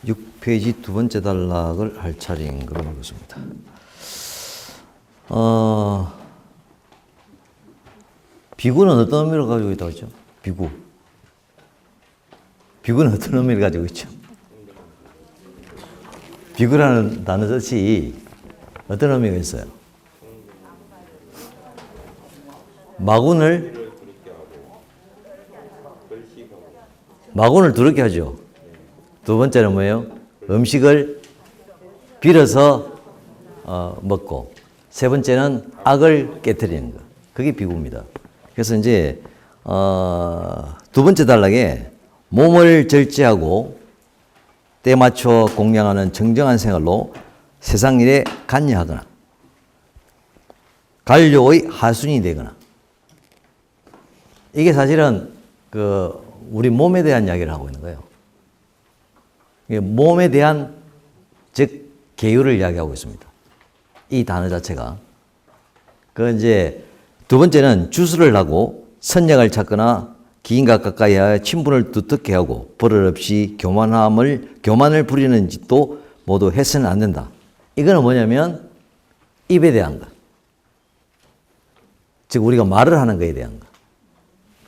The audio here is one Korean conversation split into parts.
6페이지 두 번째 단락을 할 차례인 걸로 알고 있습니다. 비구는 어떤 의미를 가지고 있다고 했죠? 비구. 비구는 어떤 의미를 가지고 있죠? 비구라는 단어 자체이 어떤 의미가 있어요? 마군을 두렵게 하죠. 두 번째는 뭐예요? 음식을 빌어서 먹고, 세 번째는 악을 깨트리는 것. 그게 비구입니다. 그래서 이제 두 번째 단락에 몸을 절제하고 때 맞춰 공양하는 정정한 생활로 세상 일에 관여하거나 관료의 하순이 되거나, 이게 사실은 우리 몸에 대한 이야기를 하고 있는 거예요. 몸에 대한, 즉 계율을 이야기하고 있습니다. 이 단어 자체가. 이제 두 번째는 주술을 하고 선약을 찾거나 기인과 가까이 하여 친분을 두텁게 하고 버릇없이 교만을 부리는 짓도 모두 해서는 안 된다. 이거는 뭐냐면 입에 대한 것. 즉 우리가 말을 하는 것에 대한 것.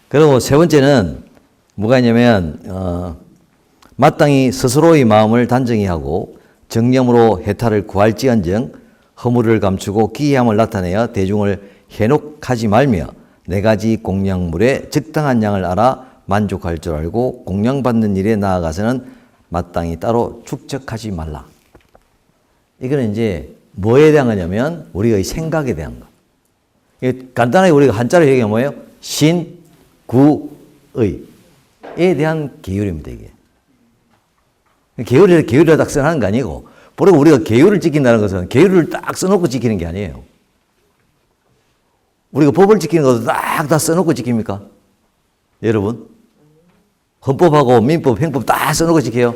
그리고 세 번째는 뭐가 있냐면 마땅히 스스로의 마음을 단정히 하고 정념으로 해탈을 구할지언정 허물을 감추고 기이함을 나타내어 대중을 해녹하지 말며 네 가지 공양물에 적당한 양을 알아 만족할 줄 알고 공양받는 일에 나아가서는 마땅히 따로 축적하지 말라. 이거는 이제 뭐에 대한 거냐면 우리의 생각에 대한 거. 간단하게 우리가 한자로 얘기하면 뭐예요? 신, 구, 의. 에 대한 계율입니다, 이게. 계율을 딱 써놓은 거 아니고, 바로 우리가 계율을 지킨다는 것은 계율을 딱 써놓고 지키는 게 아니에요. 우리가 법을 지키는 것도 딱 다 써놓고 지킵니까? 여러분? 헌법하고 민법, 행법 다 써놓고 지켜요?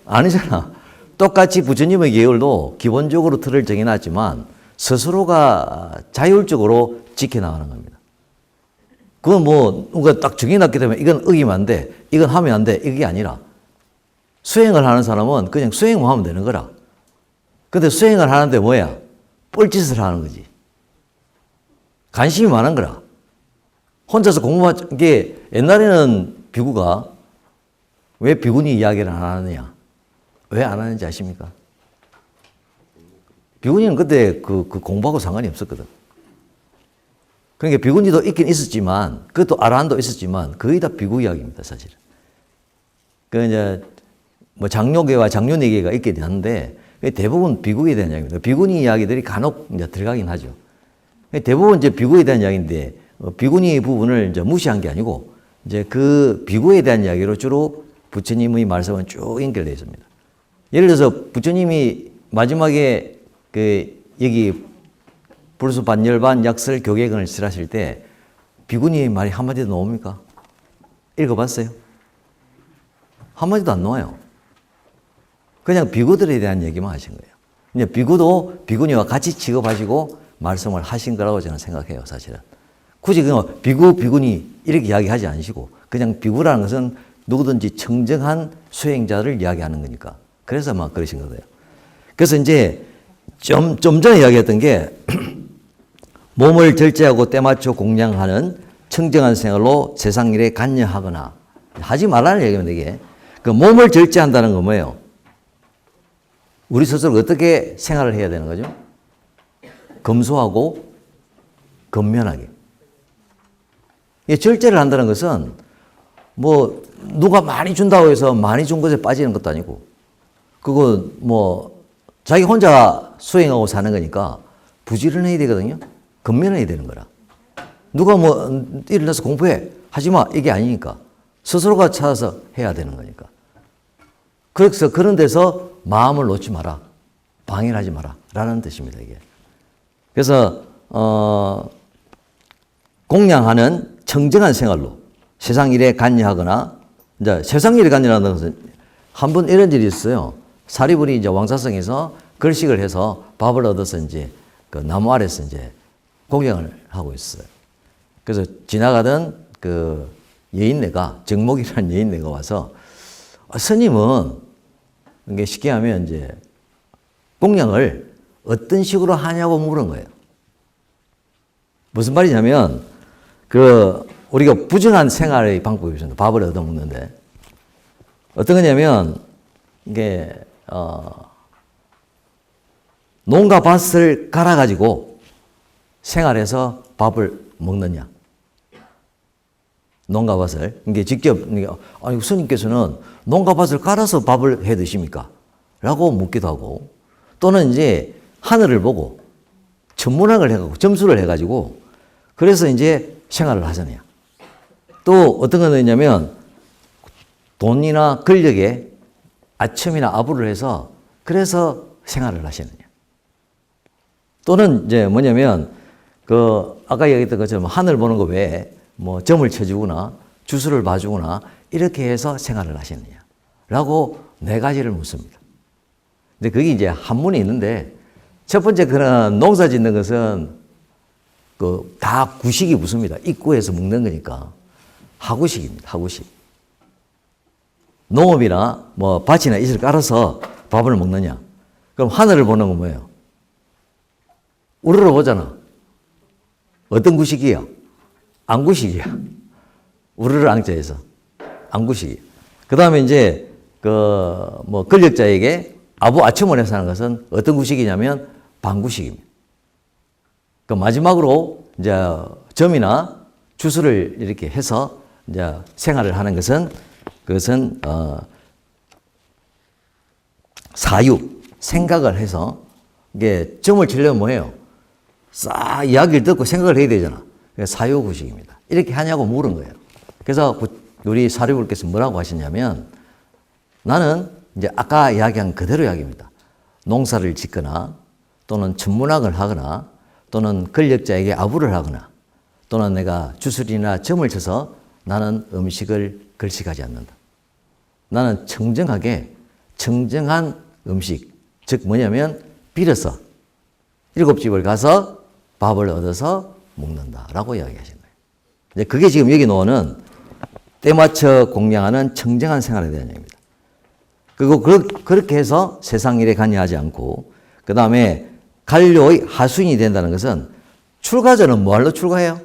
아니잖아. 똑같이 부처님의 계율도 기본적으로 틀을 정해놨지만 스스로가 자율적으로 지켜나가는 겁니다. 그건 누가 딱 정해놨기 때문에 이건 어기면 안 돼, 이건 하면 안 돼, 이게 아니라 수행을 하는 사람은 그냥 수행만 하면 되는 거라. 근데 수행을 하는데 뭐야? 뻘짓을 하는 거지. 관심이 많은 거라. 혼자서 공부한 게, 옛날에는 비구가 왜 비구니 이야기를 안 하느냐? 왜 안 하는지 아십니까? 비구니는 그때 그 공부하고 상관이 없었거든. 그러니까 비구니도 있긴 있었지만, 그것도 아라한도 있었지만, 거의 다 비구 이야기입니다, 사실은. 이제, 장로계와 장륜회계가 있긴 한데, 대부분 비구에 대한 이야기입니다. 비구니 이야기들이 간혹 이제 들어가긴 하죠. 대부분 이제 비구에 대한 이야기인데, 비구니 부분을 이제 무시한 게 아니고, 이제 그 비구에 대한 이야기로 주로 부처님의 말씀은 쭉 연결되어 있습니다. 예를 들어서 부처님이 마지막에 여기 불수 반열반 약설 교계근을 실하실 때 비구니의 말이 한마디도 나옵니까? 읽어봤어요? 한마디도 안 나와요. 그냥 비구들에 대한 얘기만 하신 거예요. 이제 비구도 비구니와 같이 취급하시고 말씀을 하신 거라고 저는 생각해요, 사실은. 굳이 그냥 비구니 이렇게 이야기하지 않으시고 그냥 비구라는 것은 누구든지 청정한 수행자를 이야기하는 거니까. 그래서 막 그러신 거예요. 그래서 이제 좀 전에 이야기했던 게 몸을 절제하고 때맞춰 공양하는 청정한 생활로 세상 일에 관여하거나, 하지 말라는 얘기입니다, 이게. 몸을 절제한다는 건 뭐예요? 우리 스스로 어떻게 생활을 해야 되는 거죠? 검소하고 건면하게. 절제를 한다는 것은 누가 많이 준다고 해서 많이 준 것에 빠지는 것도 아니고, 그거 자기 혼자 수행하고 사는 거니까 부지런해야 되거든요. 건면해야 되는 거라. 누가 일어나서 공부해, 하지 마, 이게 아니니까. 스스로가 찾아서 해야 되는 거니까. 그래서 그런 데서 마음을 놓지 마라. 방해를 하지 마라. 라는 뜻입니다, 이게. 그래서, 공양하는 청정한 생활로 세상 일에 관여하거나, 이제 세상 일에 관여하는 것은 한 번 이런 일이 있어요. 사리불이 이제 왕사성에서 걸식을 해서 밥을 얻어서 이제 그 나무 아래서 이제 공양을 하고 있어요. 그래서 지나가던 여인네가, 정목이라는 여인네가 와서, 스님은 이게 쉽게 하면 이제 공양을 어떤 식으로 하냐고 물은 거예요. 무슨 말이냐면 우리가 부정한 생활의 방법이 있습니다. 밥을 얻어 먹는데 어떤 거냐면 이게 농가 밭을 갈아가지고 생활해서 밥을 먹느냐. 농가 밭을. 이게 직접, 아니, 스님께서는 농가 밭을 갈아서 밥을 해 드십니까? 라고 묻기도 하고, 또는 이제 하늘을 보고 천문학을 해가지고 점수를 해가지고 그래서 이제 생활을 하잖아요. 또 어떤 건 있냐면 돈이나 권력에 아첨이나 아부를 해서 그래서 생활을 하시느냐. 또는 이제 뭐냐면 아까 얘기했던 것처럼 하늘 보는 거 외에 뭐 점을 쳐주거나 주술을 봐주거나 이렇게 해서 생활을 하시느냐 라고 네 가지를 묻습니다. 근데 그게 이제 한문이 있는데 첫 번째 그런 농사 짓는 것은 다 구식이 붙습니다. 입구에서 먹는 거니까 하구식입니다. 하구식. 농업이나 뭐 밭이나 이슬 깔아서 밥을 먹느냐. 그럼 하늘을 보는 건 뭐예요? 우러러 보잖아. 어떤 구식이야? 안구식이야. 우르르 앙자에서. 안구식이야. 그 다음에 이제, 뭐, 권력자에게 아부 아첨을 해서 하는 것은 어떤 구식이냐면 방구식입니다. 그 마지막으로 이제 점이나 주술을 이렇게 해서 이제 생활을 하는 것은 그것은, 사유, 생각을 해서 이게 점을 치려면 뭐예요? 싹 이야기를 듣고 생각을 해야 되잖아. 사유구식입니다. 이렇게 하냐고 물은 거예요. 그래서 우리 사료불께서 뭐라고 하셨냐면 나는 이제 아까 이야기한 그대로 이야기입니다. 농사를 짓거나 또는 천문학을 하거나 또는 권력자에게 아부를 하거나 또는 내가 주술이나 점을 쳐서 나는 음식을 걸식하지 않는다. 나는 청정하게 청정한 음식, 즉 뭐냐면 빌어서 7집을 가서 밥을 얻어서 먹는다라고 이야기하신 거예요. 이제 그게 지금 여기 놓는 때맞춰 공양하는 청정한 생활에 대한 얘기입니다. 그리고 그렇게 해서 세상 일에 관여하지 않고 그 다음에 관료의 하수인이 된다는 것은 출가자는 뭐하러 출가해요?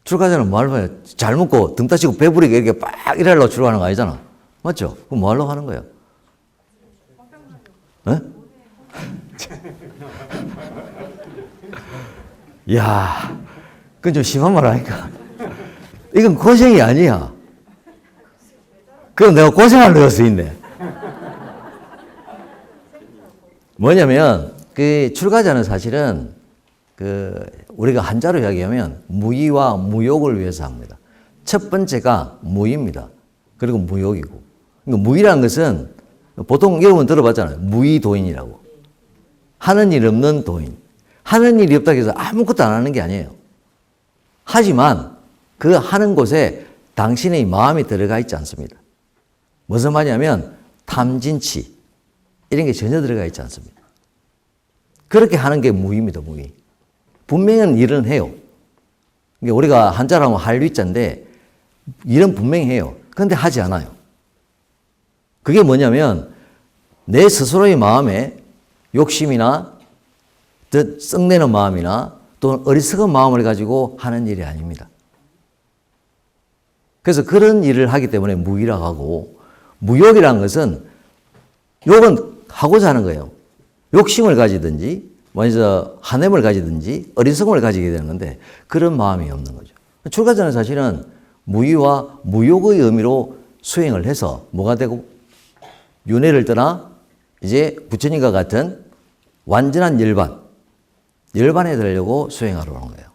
출가자는 뭐하러 해요? 잘 먹고 등 따시고 배부리게 이렇게 빡 이러려고 출가하는 거 아니잖아. 맞죠? 그럼 뭐하러 하는 거예요? 네? 이야, 그건 좀 심한 말 아닐까? 이건 고생이 아니야. 그럼 내가 고생할 넣을 수 있네. 뭐냐면, 출가자는 사실은, 우리가 한자로 이야기하면 무의와 무욕을 위해서 합니다. 첫 번째가 무의입니다. 그리고 무욕이고. 그러니까 무의라는 것은 보통 여러분 들어봤잖아요. 무의도인이라고. 하는 일 없는 도인. 하는 일이 없다고 해서 아무것도 안 하는 게 아니에요. 하지만 그 하는 곳에 당신의 마음이 들어가 있지 않습니다. 무슨 말이냐면 탐진치 이런 게 전혀 들어가 있지 않습니다. 그렇게 하는 게 무의입니다. 무의. 분명한 일은 해요. 우리가 한자로 하면 한류자인데 일은 분명히 해요. 그런데 하지 않아요. 그게 뭐냐면 내 스스로의 마음에 욕심이나 썩내는 마음이나 또는 어리석은 마음을 가지고 하는 일이 아닙니다. 그래서 그런 일을 하기 때문에 무의라고 하고 무욕이라는 것은 욕은 하고자 하는 거예요. 욕심을 가지든지 먼저 한염을 가지든지 어리석음을 가지게 되는 건데 그런 마음이 없는 거죠. 출가자는 사실은 무의와 무욕의 의미로 수행을 해서 뭐가 되고 윤회를 떠나 이제 부처님과 같은 완전한 열반에 들으려고 수행하러 오는 거예요.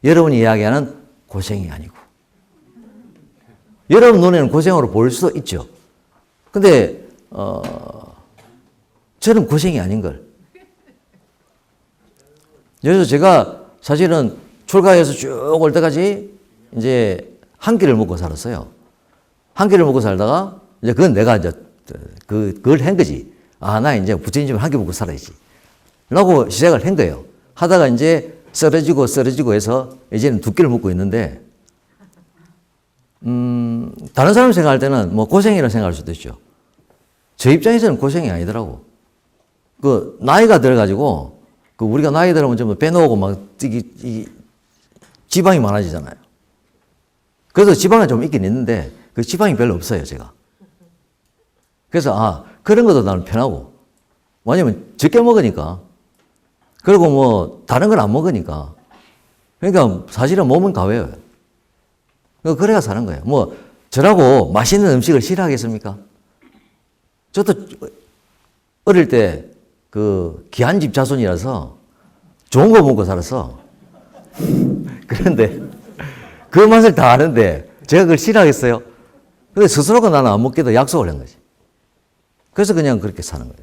여러분이 이야기하는 고생이 아니고 여러분 눈에는 고생으로 보일 수도 있죠. 근데 저는 고생이 아닌 걸. 그래서 제가 사실은 출가해서 쭉 올 때까지 이제 한 끼를 먹고 살았어요. 한 끼를 먹고 살다가 이제 그건 내가 이제 그걸 한 거지. 아, 나 이제 부처님 좀 한 끼 먹고 살아야지. 라고 시작을 한 거예요. 하다가 이제 쓰러지고 해서 이제는 2끼를 먹고 있는데, 다른 사람 생각할 때는 뭐 고생이라고 생각할 수도 있죠. 제 입장에서는 고생이 아니더라고. 그, 나이가 들어가지고, 그, 우리가 나이 들으면 좀 빼놓고 막, 지방이 많아지잖아요. 그래서 지방은 좀 있긴 있는데, 그 지방이 별로 없어요, 제가. 그래서, 그런 것도 나는 편하고. 왜냐면 적게 먹으니까. 그리고 뭐, 다른 건 안 먹으니까. 그러니까 사실은 몸은 가벼워요. 그래야 사는 거예요. 뭐, 저라고 맛있는 음식을 싫어하겠습니까? 저도 어릴 때 그 귀한 집 자손이라서 좋은 거 먹고 살았어. 그런데 그 맛을 다 아는데 제가 그걸 싫어하겠어요? 근데 스스로가 나는 안 먹겠다 약속을 한 거지. 그래서 그냥 그렇게 사는 거예요.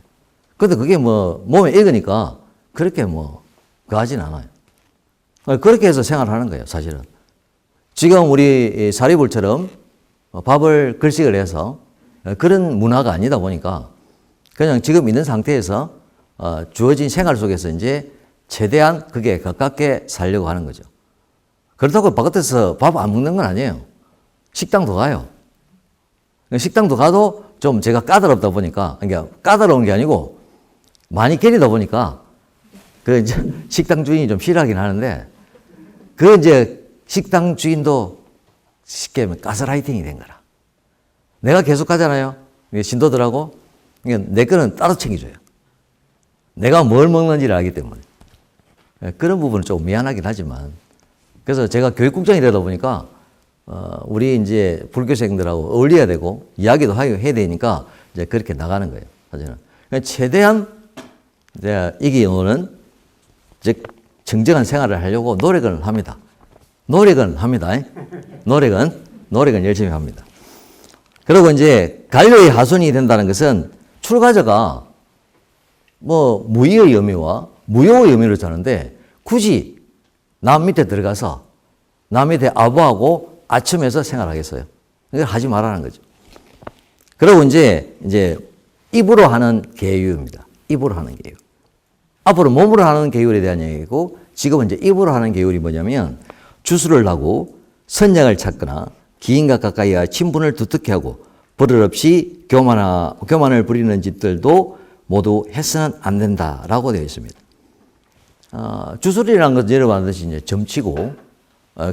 근데 그게 뭐 몸에 익으니까 그렇게 뭐 그하진 않아요. 그렇게 해서 생활하는 거예요, 사실은. 지금 우리 사리불처럼 밥을 걸식을 해서 그런 문화가 아니다 보니까 그냥 지금 있는 상태에서 주어진 생활 속에서 이제 최대한 그게 가깝게 살려고 하는 거죠. 그렇다고 바깥에서 밥 안 먹는 건 아니에요. 식당도 가요. 식당도 가도 좀 제가 까다롭다 보니까, 그러니까 까다로운 게 아니고 많이 깨리다 보니까 그 이제 식당 주인이 좀 싫어하긴 하는데 그 이제 식당 주인도 쉽게 하면 가스라이팅이 된 거라. 내가 계속 가잖아요. 신도들하고. 그러니까 내 거는 따로 챙겨줘요. 내가 뭘 먹는지를 알기 때문에. 그런 부분은 조금 미안하긴 하지만. 그래서 제가 교육국장이 되다 보니까, 우리 이제 불교생들하고 어울려야 되고, 이야기도 해야 되니까, 이제 그렇게 나가는 거예요. 사실은. 그러니까 최대한, 내가 이기는, 즉, 정정한 생활을 하려고 노력을 합니다. 노력은 합니다. 노력은 열심히 합니다. 그리고 이제 관료의 하손이 된다는 것은 출가자가 뭐 무의의 의미와 무효의 의미를 자는데 굳이 남 밑에 들어가서 남 밑에 아부하고 아첨해서 생활하겠어요. 이걸 하지 말라는 거죠. 그리고 이제 입으로 하는 계율입니다. 입으로 하는 계율. 앞으로 몸으로 하는 계율에 대한 얘기고 지금은 이제 입으로 하는 계율이 뭐냐면 주술을 하고 선량을 찾거나 기인과 가까이와 친분을 두텁게 하고 버릇없이 교만을 부리는 짓들도 모두 해서는 안 된다라고 되어 있습니다. 주술이라는 것은 예를 들듯이 이제 점치고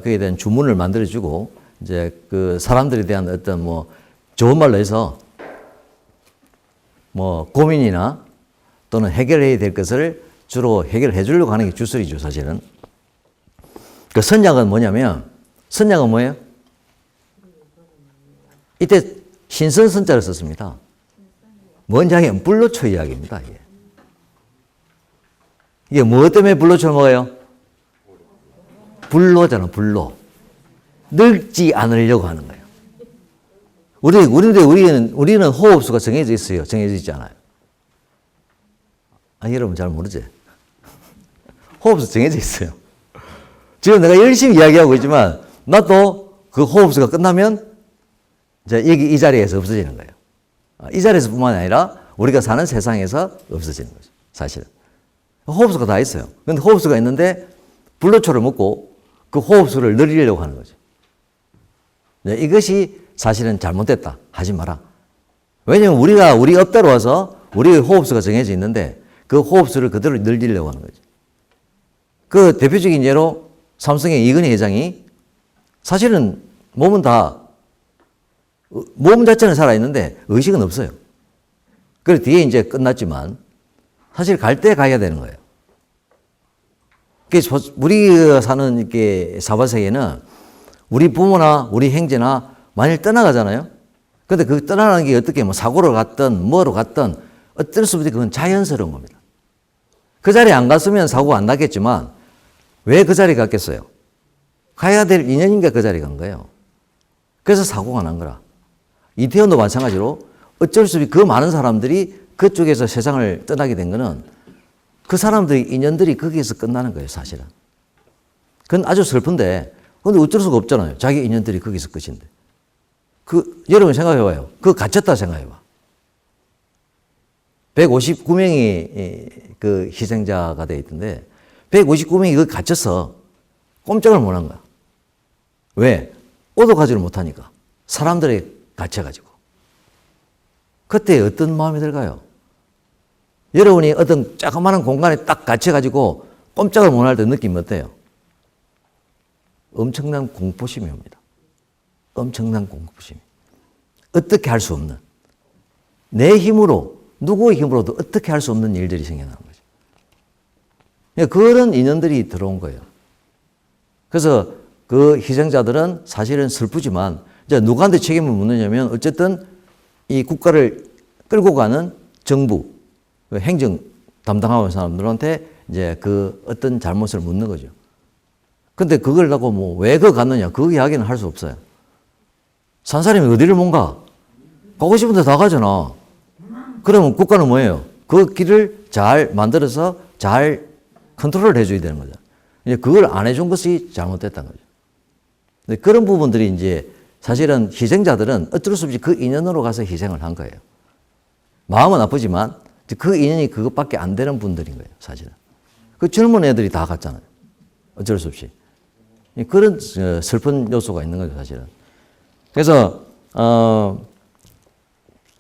그에 대한 주문을 만들어주고 이제 그 사람들에 대한 어떤 뭐 좋은 말로 해서 뭐 고민이나 또는 해결해야 될 것을 주로 해결해 주려고 하는 게 주술이죠, 사실은. 그 선약은 뭐냐면 선약은 뭐예요? 이때 신선선자를 썼습니다. 뭔지 하면 불로초 이야기입니다. 이게 뭐 때문에 불로초를 먹어요? 불로잖아, 불로. 늙지 않으려고 하는 거예요. 우리는 호흡수가 정해져 있어요. 정해져 있지 않아요. 여러분 잘 모르지? 호흡수 정해져 있어요. 지금 내가 열심히 이야기하고 있지만, 나도 그 호흡수가 끝나면, 이제 이 자리에서 없어지는 거예요. 이 자리에서 뿐만 아니라, 우리가 사는 세상에서 없어지는 거죠. 사실은. 호흡수가 다 있어요. 근데 호흡수가 있는데, 불로초를 먹고, 그 호흡수를 늘리려고 하는 거죠. 이것이 사실은 잘못됐다. 하지 마라. 왜냐면 우리 업대로 와서, 우리의 호흡수가 정해져 있는데, 그 호흡수를 그대로 늘리려고 하는 거죠. 그 대표적인 예로, 삼성의 이건희 회장이 사실은 몸 자체는 살아있는데 의식은 없어요. 그래서 뒤에 이제 끝났지만 사실 갈 때 가야 되는 거예요. 우리가 사는 이렇게 사바세계는 우리 부모나 우리 형제나 만일 떠나가잖아요. 근데 그 떠나가는 게 어떻게 뭐 사고로 갔든 뭐로 갔든 어쩔 수 없이 그건 자연스러운 겁니다. 그 자리에 안 갔으면 사고가 안 났겠지만 왜 그 자리에 갔겠어요? 가야 될 인연인가 그 자리에 간 거예요. 그래서 사고가 난 거라. 이태원도 마찬가지로 어쩔 수 없이 그 많은 사람들이 그쪽에서 세상을 떠나게 된 거는 그 사람들의 인연들이 거기에서 끝나는 거예요, 사실은. 그건 아주 슬픈데, 근데 어쩔 수가 없잖아요. 자기 인연들이 거기서 끝인데. 여러분 생각해봐요. 그거 갇혔다 생각해봐. 159명이 그 희생자가 돼 있던데, 159명이 그 갇혀서 꼼짝을 못 한 거야. 왜? 오도 가지를 못하니까. 사람들에 갇혀가지고. 그때 어떤 마음이 들까요? 여러분이 어떤 조그마한 공간에 딱 갇혀가지고 꼼짝을 못할 때 느낌이 어때요? 엄청난 공포심이 옵니다. 엄청난 공포심. 어떻게 할 수 없는, 내 힘으로, 누구의 힘으로도 어떻게 할 수 없는 일들이 생겨나는 거죠. 그런 인연들이 들어온 거예요. 그래서 그 희생자들은 사실은 슬프지만 이제 누구한테 책임을 묻느냐면 어쨌든 이 국가를 끌고 가는 정부, 행정 담당하는 사람들한테 이제 그 어떤 잘못을 묻는 거죠. 근데 그걸 갖고 뭐 왜 그거 갔느냐 그 이야기는 할 수 없어요. 산 사람이 어디를 못 가? 가고 싶은 데 다 가잖아. 그러면 국가는 뭐예요? 그 길을 잘 만들어서 잘 컨트롤을 해줘야 되는 거죠. 이제 그걸 안 해준 것이 잘못됐다는 거죠. 근데 그런 부분들이 이제 사실은 희생자들은 어쩔 수 없이 그 인연으로 가서 희생을 한 거예요. 마음은 아프지만 그 인연이 그것밖에 안 되는 분들인 거예요, 사실은. 그 젊은 애들이 다 갔잖아요. 어쩔 수 없이. 그런 슬픈 요소가 있는 거죠, 사실은. 그래서,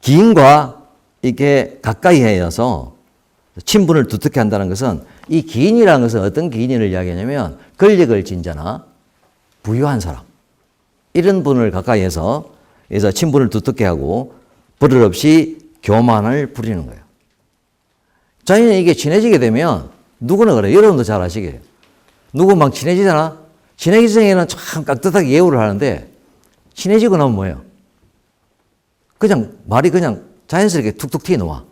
기인과 이렇게 가까이 해서 친분을 두텁게 한다는 것은 이 기인이라는 것은 어떤 기인을 이야기하냐면 권력을 진 자나 부유한 사람. 이런 분을 가까이 해서 친분을 두텁게 하고 버릇 없이 교만을 부리는 거예요. 자기는 이게 친해지게 되면 누구나 그래요. 여러분도 잘 아시게요. 누구 막 친해지잖아. 친해지기 전에는 참 깍듯하게 예우를 하는데 친해지고 나면 뭐예요? 그냥 말이 그냥 자연스럽게 툭툭 튀어나와.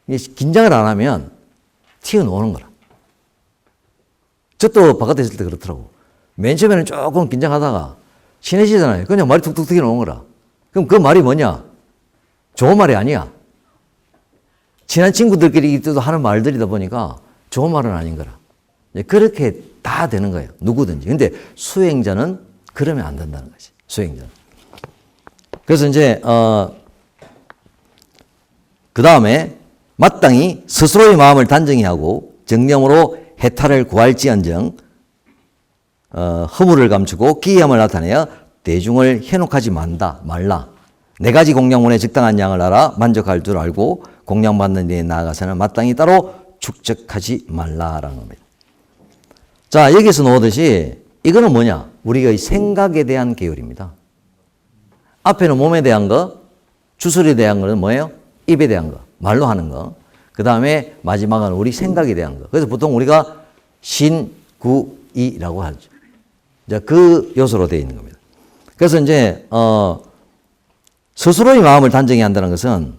긴장을 안 하면 튀어나오는 거라. 저도 바깥에 있을 때 그렇더라고. 맨 처음에는 조금 긴장하다가 친해지잖아요. 그냥 말이 툭툭 튀어나오는 거라. 그럼 그 말이 뭐냐? 좋은 말이 아니야. 친한 친구들끼리 하는 말들이다 보니까 좋은 말은 아닌 거라. 그렇게 다 되는 거예요. 누구든지. 근데 수행자는 그러면 안 된다는 거지. 수행자는. 그래서 이제, 그 다음에 마땅히 스스로의 마음을 단정히 하고 정념으로 해탈을 구할지언정 허물을 감추고 기이함을 나타내어 대중을 현혹하지 말라. 네 가지 공양문에 적당한 양을 알아 만족할 줄 알고 공양받는 데 나아가서는 마땅히 따로 축적하지 말라라는 겁니다. 자, 여기서 나오듯이 이거는 뭐냐? 우리가 생각에 대한 계율입니다. 앞에는 몸에 대한 거, 주술에 대한 거는 뭐예요? 입에 대한 거, 말로 하는 거. 그 다음에 마지막은 우리 생각에 대한 거. 그래서 보통 우리가 신구이라고 하죠. 이제 그 요소로 되어 있는 겁니다. 그래서 이제 스스로의 마음을 단정히 한다는 것은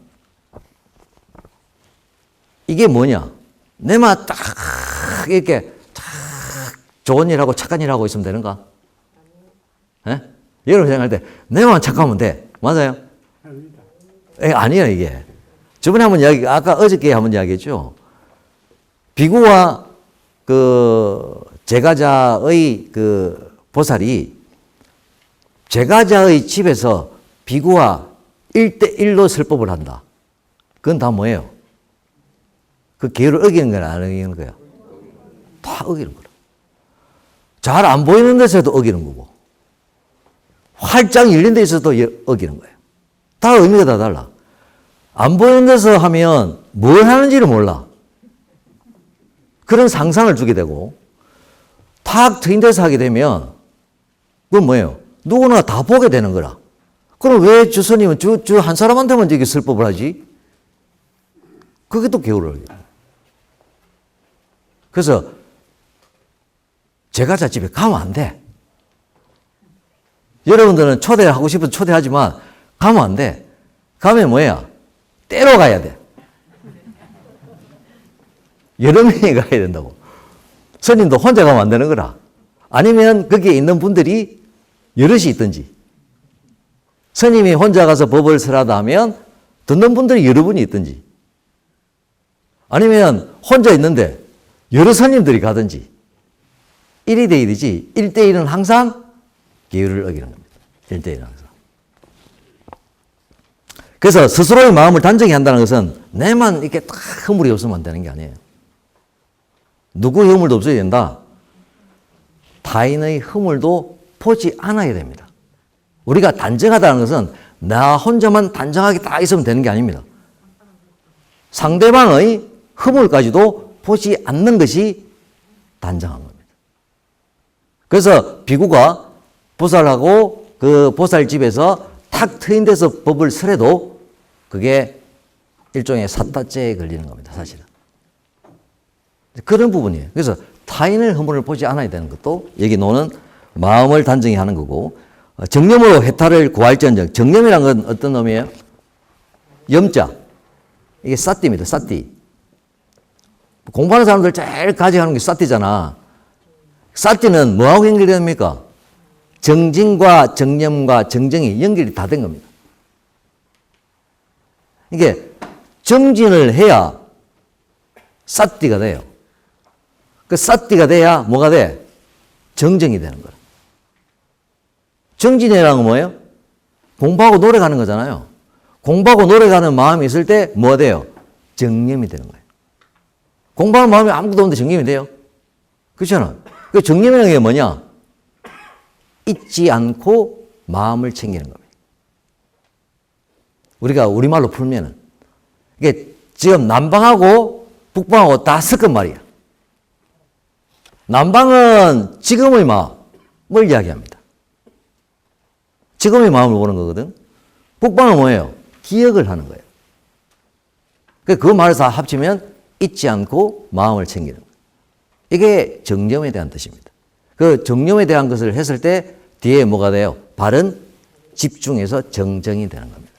이게 뭐냐? 내만 딱 이렇게 딱 좋은 일하고 착한 일하고 있으면 되는가? 예? 여러분 생각할 때 내만 착하면 돼. 맞아요? 아니에요, 이게. 저번에 한번 아까 어저께 한번 이야기했죠. 비구와 그 제가자의 그 보살이 제가자의 집에서 비구와 1대1로 설법을 한다. 그건 다 뭐예요? 그 계율을 어기는 거야, 안 어기는 거야? 다 어기는 거야. 잘 안 보이는 데서도 어기는 거고, 활짝 열린 데 있어도 어기는 거예요. 다 의미가 다 달라. 안 보이는 데서 하면 뭘 하는지를 몰라. 그런 상상을 주게 되고, 탁 트인 데서 하게 되면, 그건 뭐예요? 누구나 다 보게 되는 거라. 그럼 왜 주스님은 한 사람한테만 이렇게 설법을 하지? 그게 또 계율을 어겨요. 그래서 제가자 집에 가면 안 돼. 여러분들은 초대하고 싶어서 초대하지만 가면 안 돼. 가면 뭐야? 때로 가야 돼. 여러 명이 가야 된다고. 스님도 혼자 가면 안 되는 거라. 아니면 거기에 있는 분들이 여럿이 있든지. 스님이 혼자 가서 법을 설하다 하면 듣는 분들이 여러 분이 있든지. 아니면 혼자 있는데 여러 스님들이 가든지. 1이 돼야 되지. 1대1은 항상 계율을 어기는 겁니다. 1대1은 항상. 그래서 스스로의 마음을 단정히 한다는 것은 내만 이렇게 딱 허물이 없으면 안 되는 게 아니에요. 누구의 허물도 없어야 된다. 타인의 허물도 보지 않아야 됩니다. 우리가 단정하다는 것은 나 혼자만 단정하게 딱 있으면 되는 게 아닙니다. 상대방의 허물까지도 보지 않는 것이 단정한 겁니다. 그래서 비구가 보살하고 그 보살집에서 탁 트인 데서 법을 설해도 그게 일종의 사타죄에 걸리는 겁니다, 사실은. 그런 부분이에요. 그래서 타인의 허물을 보지 않아야 되는 것도 여기 노는 마음을 단정히 하는 거고, 정념으로 해탈을 구할지언정. 정념이란 건 어떤 놈이에요? 염자. 이게 사띠입니다. 사띠. 공부하는 사람들 제일 가져가는 게 사띠잖아. 사띠는 뭐하고 연결됩니까? 정진과 정념과 정정이 연결이 다 된 겁니다. 이게 정진을 해야 사띠가 돼요. 그 사띠가 돼야 뭐가 돼? 정정이 되는 거야. 정진이라는 건 뭐예요? 공부하고 노력하는 거잖아요. 공부하고 노력하는 마음이 있을 때 뭐가 돼요? 정념이 되는 거예요. 공부하는 마음이 아무것도 없는데 정념이 돼요? 그렇잖아. 그 정념이라는 게 뭐냐? 잊지 않고 마음을 챙기는 겁니다. 우리가 우리말로 풀면은 이게 지금 남방하고 북방하고 다 섞은 말이야. 남방은 지금의 마음을 이야기합니다. 지금의 마음을 보는 거거든. 북방은 뭐예요? 기억을 하는 거예요. 그 말을 다 합치면 잊지 않고 마음을 챙기는 거예요. 이게 정념에 대한 뜻입니다. 그 정념에 대한 것을 했을 때 뒤에 뭐가 돼요? 바른 집중해서 정정이 되는 겁니다.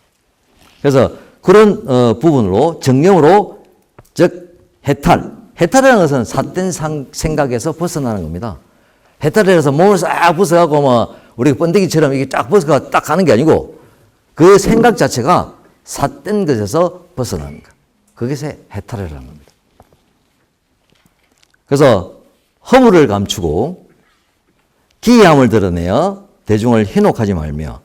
그래서 그런 부분으로 정념으로 즉 해탈이라는 것은 삿된 생각에서 벗어나는 겁니다. 해탈이라서 몸을 싹 벗어가고 뭐 우리 번데기처럼 이게 쫙 벗어가 딱 가는 게 아니고 그 생각 자체가 삿된 것에서 벗어나는 것. 그것이 해탈이라는 겁니다. 그래서 허물을 감추고 기이함을 드러내어 대중을 희녹하지 말며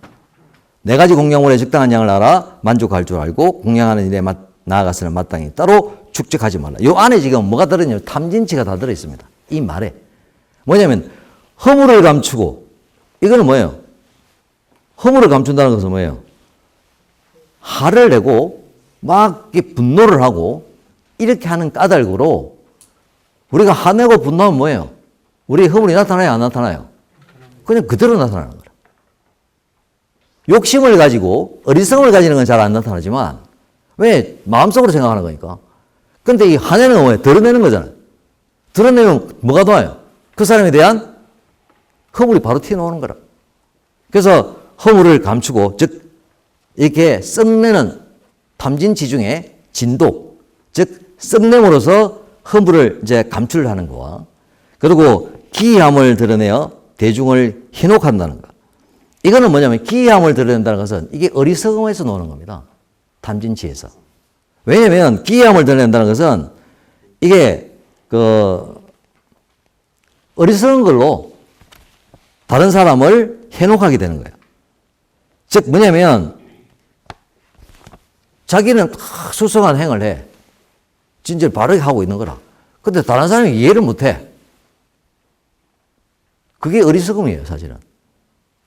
네 가지 공양물에 적당한 양을 알아 만족할 줄 알고 공양하는 일에 나아가서는 마땅히 따로 축적하지 말라. 이 안에 지금 뭐가 들어있냐면 탐진치가 다 들어있습니다. 이 말에. 뭐냐면 허물을 감추고 이거는 뭐예요? 허물을 감춘다는 것은 뭐예요? 화를 내고 막 분노를 하고 이렇게 하는 까닭으로 우리가 화내고 분노하면 뭐예요? 우리의 허물이 나타나요? 안 나타나요? 그냥 그대로 나타나는 거예요. 욕심을 가지고 어리석음을 가지는 건 잘 안 나타나지만 왜? 마음속으로 생각하는 거니까. 근데 이 화내는 건 뭐예요? 드러내는 거잖아요. 드러내면 뭐가 나와요? 그 사람에 대한 허물이 바로 튀어나오는 거라. 그래서 허물을 감추고 즉 이렇게 썩내는 탐진치 중에 진도 즉 썩냄으로써 허물을 이제 감출하는 거와 그리고 기이함을 드러내어 대중을 희녹한다는 것. 이거는 뭐냐면 기이함을 드러낸다는 것은 이게 어리석음에서 나오는 겁니다. 탐진치에서. 왜냐하면 기이함을 드러낸다는 것은 이게 어리석은 걸로 다른 사람을 해녹하게 되는 거예요. 즉 뭐냐면 자기는 수성한 행을 해. 진짜를 바르게 하고 있는 거라. 근데 다른 사람이 이해를 못해. 그게 어리석음이에요, 사실은.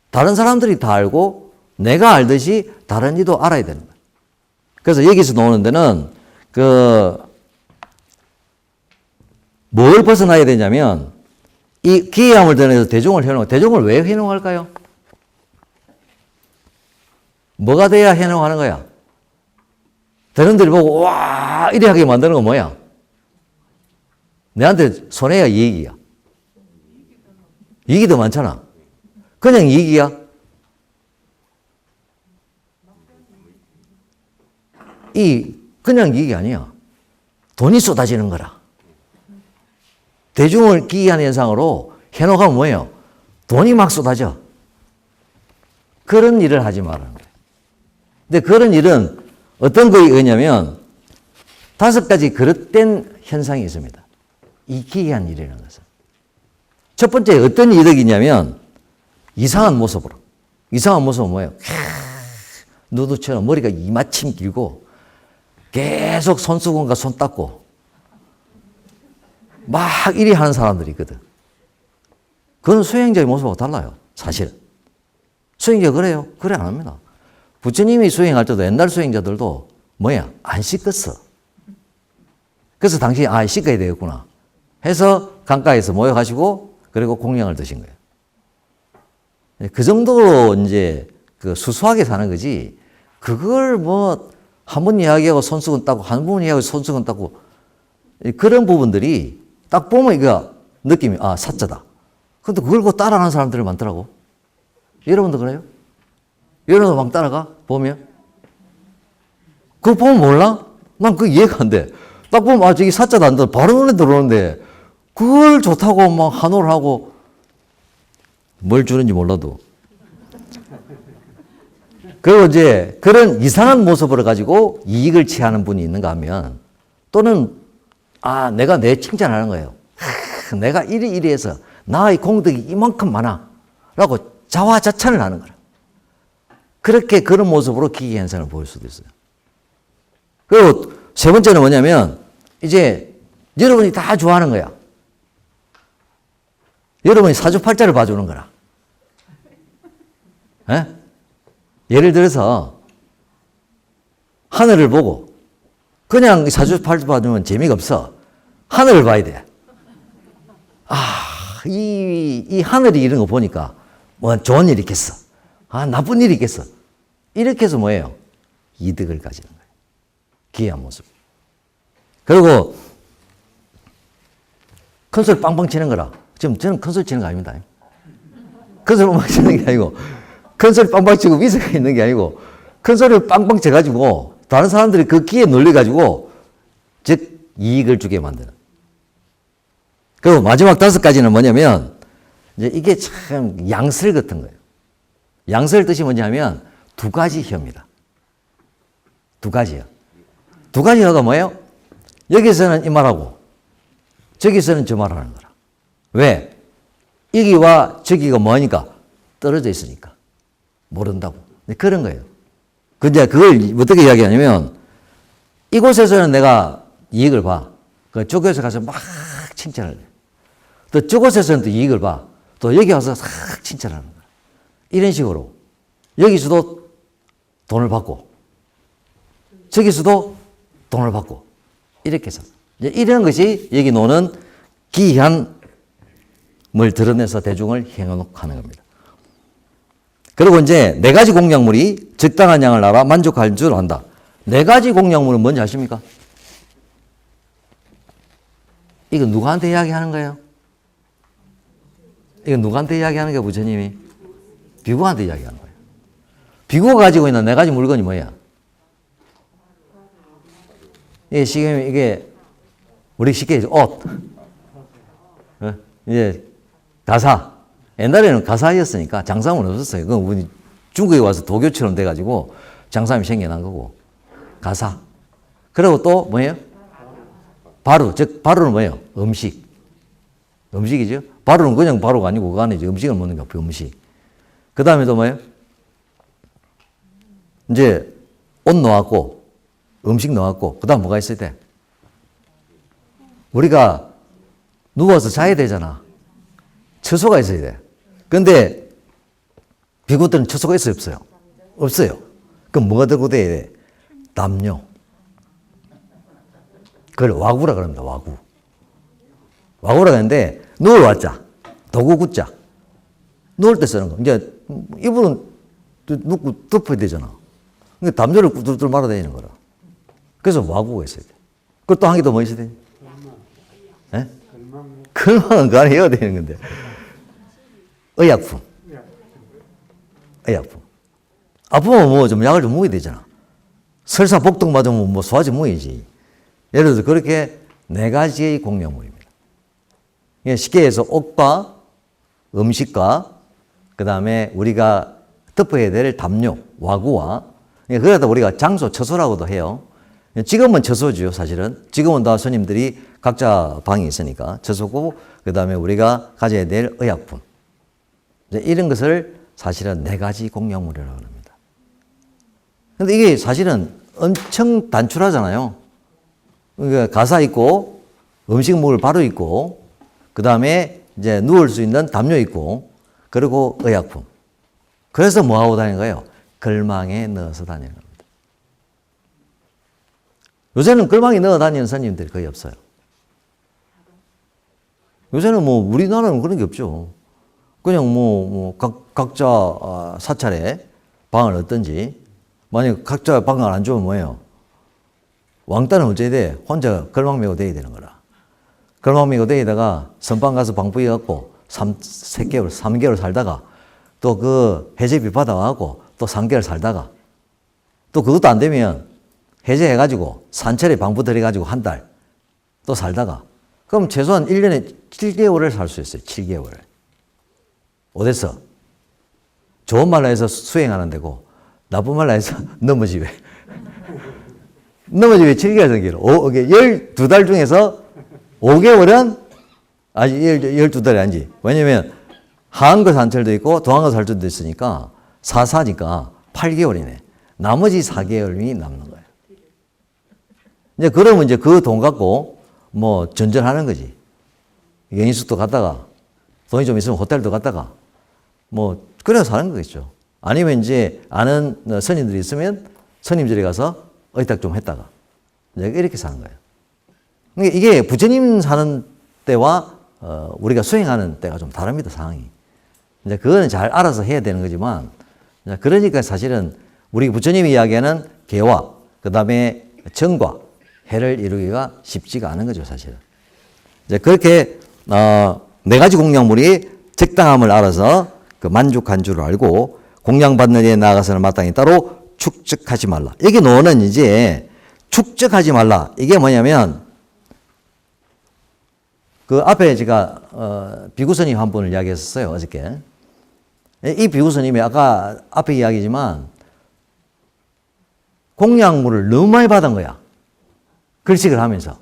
다른 사람들이 다 알고 내가 알듯이 다른 이도 알아야 되는 거예요. 그래서 여기서 나오는 데는 뭘 벗어나야 되냐면 이 기이함을 드러내서 대중을 해놓은 대중을 왜 해놓을까요? 뭐가 돼야 해놓하는 거야? 대중들이 보고 와 이래 하게 만드는 건 뭐야? 내한테 손해야 이익이야? 이익이 더 많잖아. 그냥 이익이야? 그냥 이익이 아니야. 돈이 쏟아지는 거라. 대중을 기이한 현상으로 해놓으면 뭐예요? 돈이 막 쏟아져. 그런 일을 하지 말라는 거예요. 근데 그런 일은 어떤 거냐면 5가지 그릇된 현상이 있습니다. 이 기이한 일이라는 것은. 첫 번째 어떤 이득이냐면 이상한 모습으로. 이상한 모습은 뭐예요? 누드처럼 머리가 이마침 길고 계속 손수건과 손 닦고 막 이리 하는 사람들이 있거든. 그건 수행자의 모습하고 달라요. 사실은. 수행자 그래요? 그래 안 합니다. 부처님이 수행할 때도 옛날 수행자들도 안 씻었어. 그래서 당신이 씻어야 되겠구나 해서 강가에서 모여가지고 그리고 공양을 드신 거예요. 그 정도로 이제 그 수수하게 사는 거지 그걸 한 번 이야기하고 손수건 따고 한 번 이야기하고 손수건 따고 그런 부분들이 딱 보면 이거 느낌이 사자다. 근데 그걸 따라하는 사람들이 많더라고. 여러분도 그래요? 여러분도 막 따라가? 보면? 그거 보면 몰라? 난 그게 이해가 안 돼. 딱 보면 저기 사자도 안 들어. 바로 눈에 들어오는데 그걸 좋다고 막 한호를 하고 뭘 주는지 몰라도. 그리고 이제 그런 이상한 모습을 가지고 이익을 취하는 분이 있는가 하면 또는 내가 내 칭찬하는 거예요. 내가 이리 해서 나의 공덕이 이만큼 많아 라고 자화자찬을 하는 거라. 그렇게 그런 모습으로 기계 현상을 보일 수도 있어요. 그리고 세 번째는 뭐냐면 이제 여러분이 다 좋아하는 거야. 여러분이 사주팔자를 봐주는 거라. 예를 들어서 하늘을 보고 그냥 사주팔자 봐주면 재미가 없어. 하늘을 봐야 돼. 이 하늘이 이런 거 보니까 좋은 일이 있겠어. 나쁜 일이 있겠어. 이렇게 해서 이득을 가지는 거예요. 기이한 모습. 그리고 큰 소리 빵빵 치는 거라. 지금 저는 큰 소리 치는 거 아닙니다. 큰 소리 빵빵 치는 게 아니고 큰 소리 빵빵 치고 위세가 있는 게 아니고 큰 소리를 빵빵 쳐가지고 다른 사람들이 그 기에 놀려가지고 즉 이익을 주게 만드는. 그리고 마지막 5가지는 뭐냐면 이제 이게 참 양설 같은 거예요. 양설 뜻이 뭐냐면 2가지 혀입니다. 2가지요. 2가지 혀가 뭐예요? 여기서는 이 말하고 저기서는 저 말하는 거라. 왜? 여기와 저기가 뭐니까? 떨어져 있으니까. 모른다고. 그런 거예요. 근데 그걸 어떻게 이야기하냐면 이곳에서는 내가 이익을 봐. 저곳에 가서 막 칭찬을 해. 또 저곳에서는 또 이익을 봐. 또 여기 와서 싹 칭찬하는 거야. 이런 식으로. 여기서도 돈을 받고, 저기서도 돈을 받고, 이렇게 해서. 이런 것이 여기 노는 기이한 뭘 드러내서 대중을 행하는 겁니다. 그리고 이제 4가지 공양물이 적당한 양을 알아 만족할 줄 안다. 4가지 공양물은 뭔지 아십니까? 이거 누구한테 이야기하는 거예요? 이거 누구한테 이야기하는 거예요, 부처님이? 비구한테 이야기하는 거예요. 비구가 가지고 있는 4가지 물건이 뭐야? 이게 우리 쉽게 얘기해서 옷, 이제 가사. 옛날에는 가사였으니까 장사는 없었어요. 그건 우리 중국에 와서 도교처럼 돼가지고 장사함이 생겨난 거고. 가사. 그리고 또 뭐예요? 바루. 즉, 바루는 뭐예요? 음식. 음식이죠? 바루는 그냥 바루가 아니고 그 안에 이제 음식을 먹는 거, 음식. 그 다음에 또 뭐예요? 이제 옷 넣었고, 음식 넣었고, 그 다음 뭐가 있어야 돼? 우리가 누워서 자야 되잖아. 처소가 있어야 돼. 근데 비구들은 처소가 있어요, 없어요? 없어요. 그럼 뭐가 들고 돼야 돼? 담요. 그걸 와구라 그럽니다, 와구. 와구라 하는데 누워왔자. 도구 굿자. 누울 때 쓰는 거. 이제 이불은 눕고 덮어야 되잖아. 그러니까 담요를 뚜루뚜루 말아 다니는 거라. 그래서 와구가 있어야 돼. 그리고 또 한 개 더 뭐 있어야 돼? 예? 걸망은 그 안에 해야 되는 건데. 의약품. 의약품. 아프면 뭐 좀 약을 좀 먹어야 되잖아. 설사 복통 맞으면 뭐 소화제 먹어야지. 예를 들어서 그렇게 4가지의 공양물입니다. 쉽게 해서 옷과 음식과 그 다음에 우리가 덮어야 될 담요, 와구와 그러다 우리가 장소, 처소라고도 해요. 지금은 처소죠, 사실은. 지금은 다 스님들이 각자 방이 있으니까 처소고 그 다음에 우리가 가져야 될 의약품. 이런 것을 사실은 4가지 공양물이라고 합니다. 근데 이게 사실은 엄청 단출하잖아요. 그러니까 가사 있고 음식 먹을 바로 있고 그 다음에 이제 누울 수 있는 담요 있고 그리고 의약품. 그래서 뭐 하고 다니는 거예요? 걸망에 넣어서 다니는 겁니다. 요새는 걸망에 넣어 다니는 스님들이 거의 없어요. 요새는 뭐 우리나라는 그런 게 없죠. 그냥 각자 사찰에 방을 얻든지, 만약 각자 방을 안 주면 뭐예요? 왕따는 어째야 돼? 혼자 걸망 메고 다녀야 되는 거라. 걸망 메고 다니다가 선방 가서 방 부여갖고 3개월 살다가 또 그 해제비 받아와갖고 또 3개월 살다가 또 그것도 안 되면 해제해가지고 산철에 방부 들여가지고 한 달 또 살다가 그럼 최소한 1년에 7개월을 살 수 있어요. 7개월을. 어디서? 좋은 말로 해서 수행하는 데고 나쁜 말로 해서 넘어집에. 넘어집에 7개월 생기로. 12달 중에서 5개월은 아직 12달이 아니지. 왜냐면 하한거 산철도 있고 동한거 산철도 있으니까 4니까 8개월이네. 나머지 4개월이 남는 거예요. 이제 그러면 이제 그 돈 갖고 뭐 전전하는 거지. 연희숙도 갔다가 돈이 좀 있으면 호텔도 갔다가 뭐 그래서 사는 거겠죠. 아니면 이제 아는 스님들이 있으면 스님들이 가서 의탁 좀 했다가 이제 이렇게 사는 거예요. 그러니까 이게 부처님 사는 때와 우리가 수행하는 때가 좀 다릅니다, 상황이. 이제 그거는 잘 알아서 해야 되는 거지만, 그러니까 사실은 우리 부처님이 이야기하는 개와 그 다음에 정과 해를 이루기가 쉽지가 않은 거죠, 사실은. 이제 그렇게 네 가지 공양물이 적당함을 알아서 그 만족한 줄을 알고 공양받는 데 나아가서는 마땅히 따로 축적하지 말라. 여기 노는 이제 축적하지 말라. 이게 뭐냐면 그 앞에 제가 비구스님 한 분을 이야기했었어요, 어저께. 이 비구스님이 아까 앞에 이야기지만 공양물을 너무 많이 받은 거야. 글식을 하면서.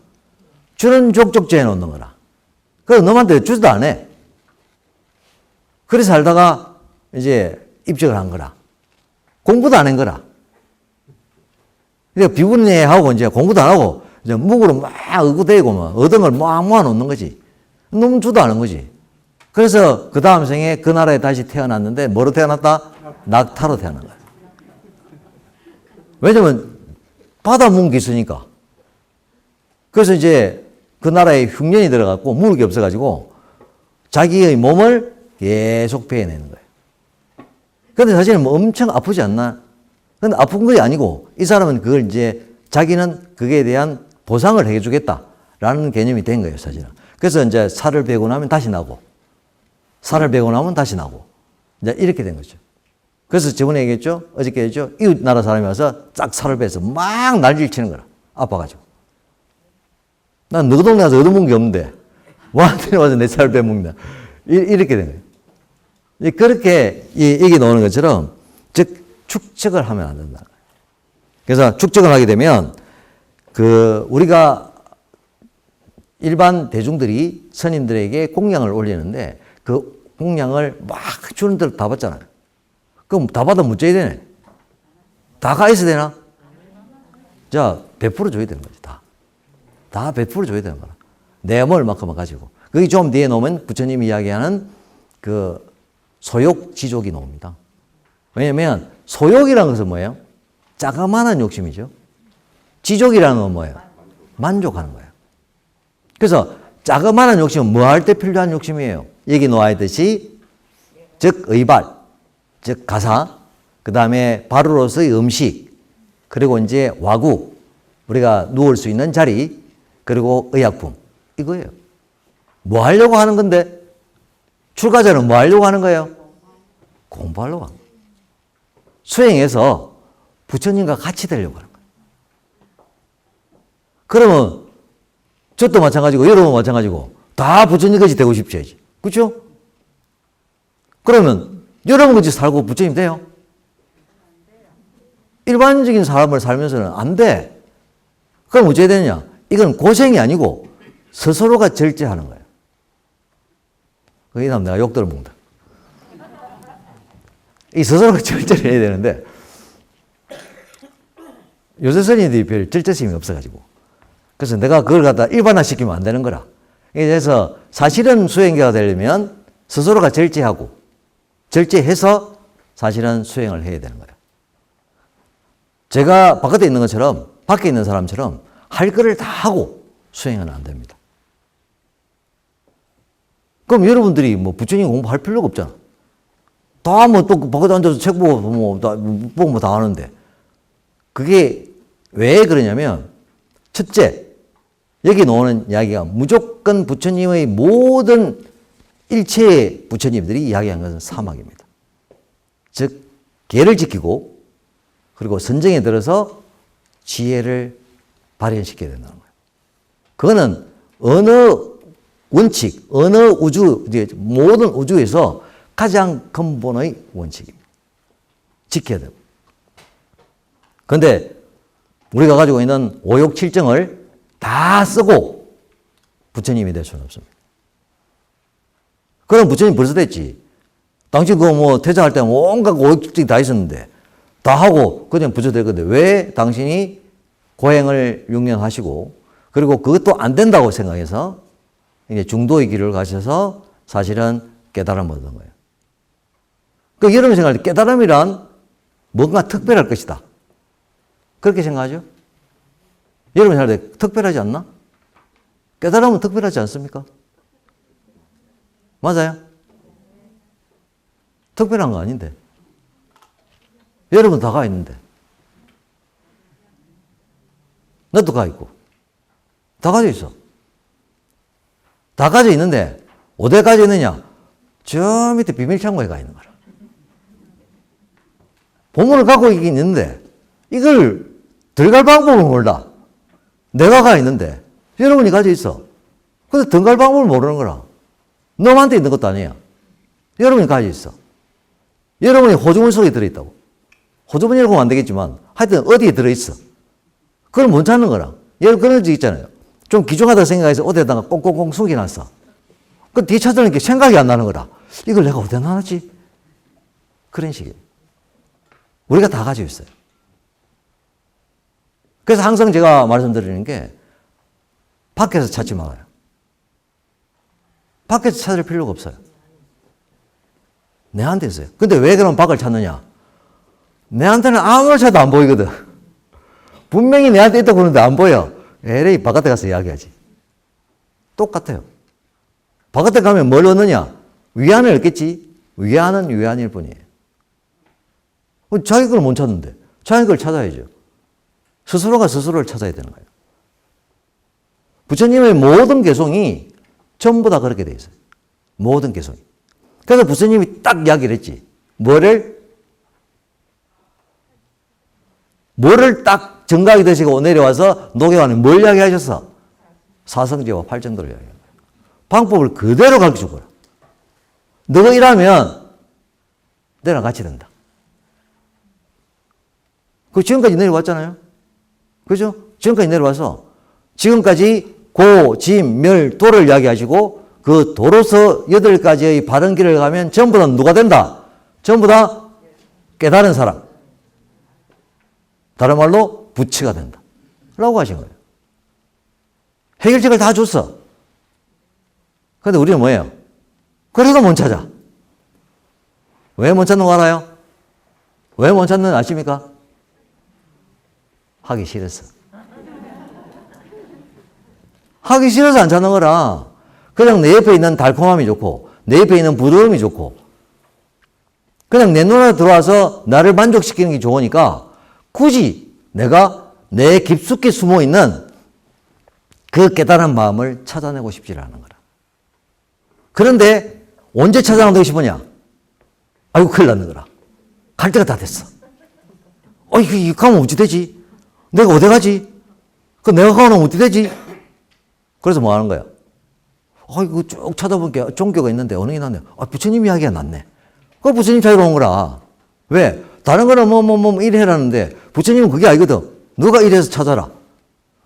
주는 족족제 해놓는 거라. 그래서 너한테 주지도 안 해. 그래서 살다가 이제 입적을 한 거라. 공부도 안 한 거라. 그러니까 비구니하고 이제 공부도 안 하고 이제 묵으로 막 의구대고 뭐 얻은 걸 막 모아놓는 거지. 너무 주도 않은 거지. 그래서 그 다음 생에 그 나라에 다시 태어났는데 뭐로 태어났다? 낙타로 태어난 거야. 왜냐면 바다 묵은 게 있으니까. 그래서 이제 그 나라에 흉년이 들어갔고 먹을 게 없어가지고 자기의 몸을 계속 베어내는 거예요. 근데 사실은 뭐 엄청 아프지 않나? 근데 아픈 게 아니고 이 사람은 그걸 이제 자기는 그에 대한 보상을 해주겠다라는 개념이 된 거예요, 사실은. 그래서 이제 살을 베고 나면 다시 나고, 살을 베고 나면 다시 나고, 이제 이렇게 된 거죠. 그래서 저번에 얘기했죠? 어저께 얘기했죠? 이웃 나라 사람이 와서 쫙 살을 베서 막 난리를 치는 거라. 아파가지고. 난 너 동네 가서 얻어먹은 게 없는데, 와한테 와서 내 살을 빼먹는다. 이렇게 된 거예요. 그렇게 얘기 나오는 것처럼, 즉, 축적을 하면 안 된다. 그래서 축적을 하게 되면, 우리가 일반 대중들이 스님들에게 공양을 올리는데 그 공양을 막 주는 대로 다 받잖아요. 그럼 다 받으면 못 줘야 되네. 다 가 있어야 되나? 자, 100% 줘야 되는 거지, 다. 다 100% 줘야 되는 거라. 내 몸만큼만 가지고. 거기 좀 뒤에 놓으면 부처님이 이야기하는 그 소욕지족이 나옵니다. 왜냐면 소욕이라는 것은 뭐예요? 자그마한 욕심이죠. 지족이라는 건 뭐예요? 만족하는 거예요. 그래서 자그마한 욕심은 뭐 할 때 필요한 욕심이에요? 여기 놓아있듯이 즉 의발, 즉 가사, 그 다음에 바로로서의 음식, 그리고 이제 와구, 우리가 누울 수 있는 자리, 그리고 의약품, 이거예요. 뭐 하려고 하는 건데? 출가자는 뭐 하려고 하는 거예요? 공부하려고 하는 거예요. 수행해서 부처님과 같이 되려고 하는 거예요. 그러면 저도 마찬가지고 여러분 마찬가지고 다 부처님같이 되고 싶지. 그렇죠? 그러면 여러분같이 살고 부처님 돼요? 일반적인 사람을 살면서는 안 돼. 그럼 어찌해야 되느냐? 이건 고생이 아니고 스스로가 절제하는 거예요. 이 사람 내가 욕 들어먹는다. 이 스스로가 절제를 해야 되는데 요새 스님들이 별 절제심이 없어가지고 그래서 내가 그걸 갖다 일반화시키면 안 되는 거라. 그래서 사실은 수행자가 되려면 스스로가 절제하고 절제해서 사실은 수행을 해야 되는 거예요. 제가 바깥에 있는 것처럼, 밖에 있는 사람처럼 할 거를 다 하고 수행은 안 됩니다. 그럼 여러분들이 뭐 부처님 공부할 필요가 없잖아. 다 뭐 또 바깥에 앉아서 책 보고 뭐 다 하는데. 그게 왜 그러냐면, 첫째, 여기 나오는 이야기가 무조건 부처님의 모든 일체의 부처님들이 이야기한 것은 사막입니다. 즉, 계를 지키고, 그리고 선정에 들어서 지혜를 발현시켜야 된다는 거예요. 그거는 어느 원칙, 어느 우주, 모든 우주에서 가장 근본의 원칙입니다. 지켜야 돼요. 그런데 우리가 가지고 있는 오욕칠정을 다 쓰고 부처님이 될 수는 없습니다. 그럼 부처님 벌써 됐지. 당신 그거 뭐 퇴장할 때 온갖 오욕칠정이 다 있었는데 다 하고 그냥 부처 될 건데 왜 당신이 고행을 6년 하시고 그리고 그것도 안 된다고 생각해서 이제 중도의 길을 가셔서 사실은 깨달음을 얻은 거예요. 그 여러분 생각할 때 깨달음이란 뭔가 특별할 것이다. 그렇게 생각하죠? 여러분 생각할 때 특별하지 않나? 깨달음은 특별하지 않습니까? 맞아요? 특별한 거 아닌데. 여러분 다 가 있는데. 너도 가 있고. 다 가져 있어. 다 가져 있는데, 어디에 가져 있느냐? 저 밑에 비밀창고에 가 있는 거라. 보물을 갖고 있긴 있는데, 이걸 들어갈 방법을 몰라. 내가 가 있는데, 여러분이 가져 있어. 근데 들어갈 방법을 모르는 거라. 너한테 있는 것도 아니야. 여러분이 가져 있어. 여러분이 호주머니 속에 들어있다고. 호주머니 열고 안 되겠지만, 하여튼 어디에 들어있어. 그걸 못 찾는 거라. 여러분 그런 적 있잖아요. 좀 귀중하다고 생각해서 어디에다가 꽁꽁꽁 숨겨놨어. 그 뒤에 찾으니까 생각이 안 나는 거라. 이걸 내가 어디에 놔놨지? 그런 식이에요. 우리가 다 가지고 있어요. 그래서 항상 제가 말씀드리는 게 밖에서 찾지 말아요. 밖에서 찾을 필요가 없어요. 내한테 있어요. 근데 왜 그럼 밖을 찾느냐? 내한테는 아무나 찾아도 안 보이거든. 분명히 내한테 있다고 그러는데 안 보여. 에레이 바깥에 가서 이야기하지. 똑같아요. 바깥에 가면 뭘 얻느냐? 위안을 얻겠지. 위안은 위안일 뿐이에요. 자기 걸 못 찾는데 자기 걸 찾아야죠. 스스로가 스스로를 찾아야 되는 거예요. 부처님의 모든 개송이 전부 다 그렇게 돼 있어요. 모든 개송이. 그래서 부처님이 딱 이야기를 했지. 뭐를 딱 정각이 되시고 내려와서 노계관에 뭘 이야기하셨어? 사성제와 팔정도를 이야기해요. 방법을 그대로 가르쳐 주거라. 너가 일하면 너랑 같이 된다. 그 지금까지 내려왔잖아요. 그죠? 지금까지 내려와서 지금까지 고, 진, 멸, 도를 이야기하시고 그 도로서 8가지의 바른 길을 가면 전부 다 누가 된다? 전부 다 깨달은 사람. 다른 말로 부처가 된다. 라고 하신 거예요. 해결책을 다 줬어. 그런데 우리는 뭐예요? 그래도 못 찾아. 왜 못 찾는 거 알아요? 왜 못 찾는 거 아십니까? 하기 싫었어. 하기 싫어서 안 찾는 거라. 그냥 내 옆에 있는 달콤함이 좋고 내 옆에 있는 부드러움이 좋고 그냥 내 눈에 들어와서 나를 만족시키는 게 좋으니까 굳이 내가 내 깊숙이 숨어있는 그 깨달은 마음을 찾아내고 싶지 않은 거라. 그런데 언제 찾아내고 싶으냐? 아이고 큰일 났는 거라. 갈 때가 다 됐어. 이거 가면 어찌 되지? 내가 어디 가지? 내가 가면 어찌 되지? 그래서 뭐 하는 거야? 이거 쭉 찾아보니까 종교가 있는데 어느 게 낫네. 부처님 이야기가 낫네. 그 부처님 찾으러 온 거라. 왜? 다른 거는 뭐 이래라는데 부처님은 그게 아니거든. 너가 이래서 찾아라.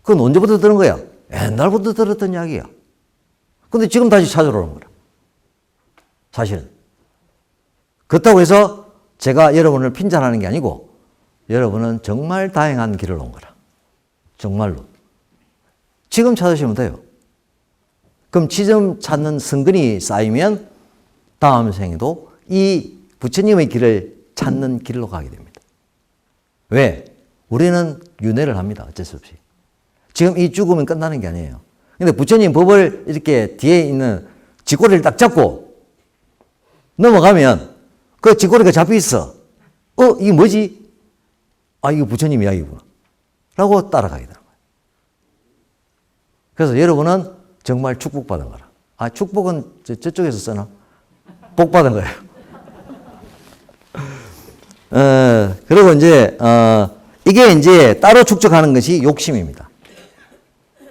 그건 언제부터 들은 거야? 옛날부터 들었던 이야기야. 근데 지금 다시 찾으러 오는 거라. 사실은. 그렇다고 해서 제가 여러분을 핀잔하는 게 아니고 여러분은 정말 다행한 길을 온 거라. 정말로. 지금 찾으시면 돼요. 그럼 지금 찾는 성근이 쌓이면 다음 생에도 이 부처님의 길을 찾는 길로 가게 됩니다. 왜? 우리는 윤회를 합니다. 어쩔 수 없이. 지금 이 죽으면 끝나는 게 아니에요. 근데 부처님 법을 이렇게 뒤에 있는 쥐꼬리를 딱 잡고 넘어가면 그 쥐꼬리가 잡혀 있어. 이게 뭐지? 아, 이거 부처님 이야기구나. 라고 따라가게 되는 거예요. 그래서 여러분은 정말 축복받은 거라. 아, 축복은 저쪽에서 쓰나? 복 받은 거예요. 그리고 이제, 이게 이제 따로 축적하는 것이 욕심입니다.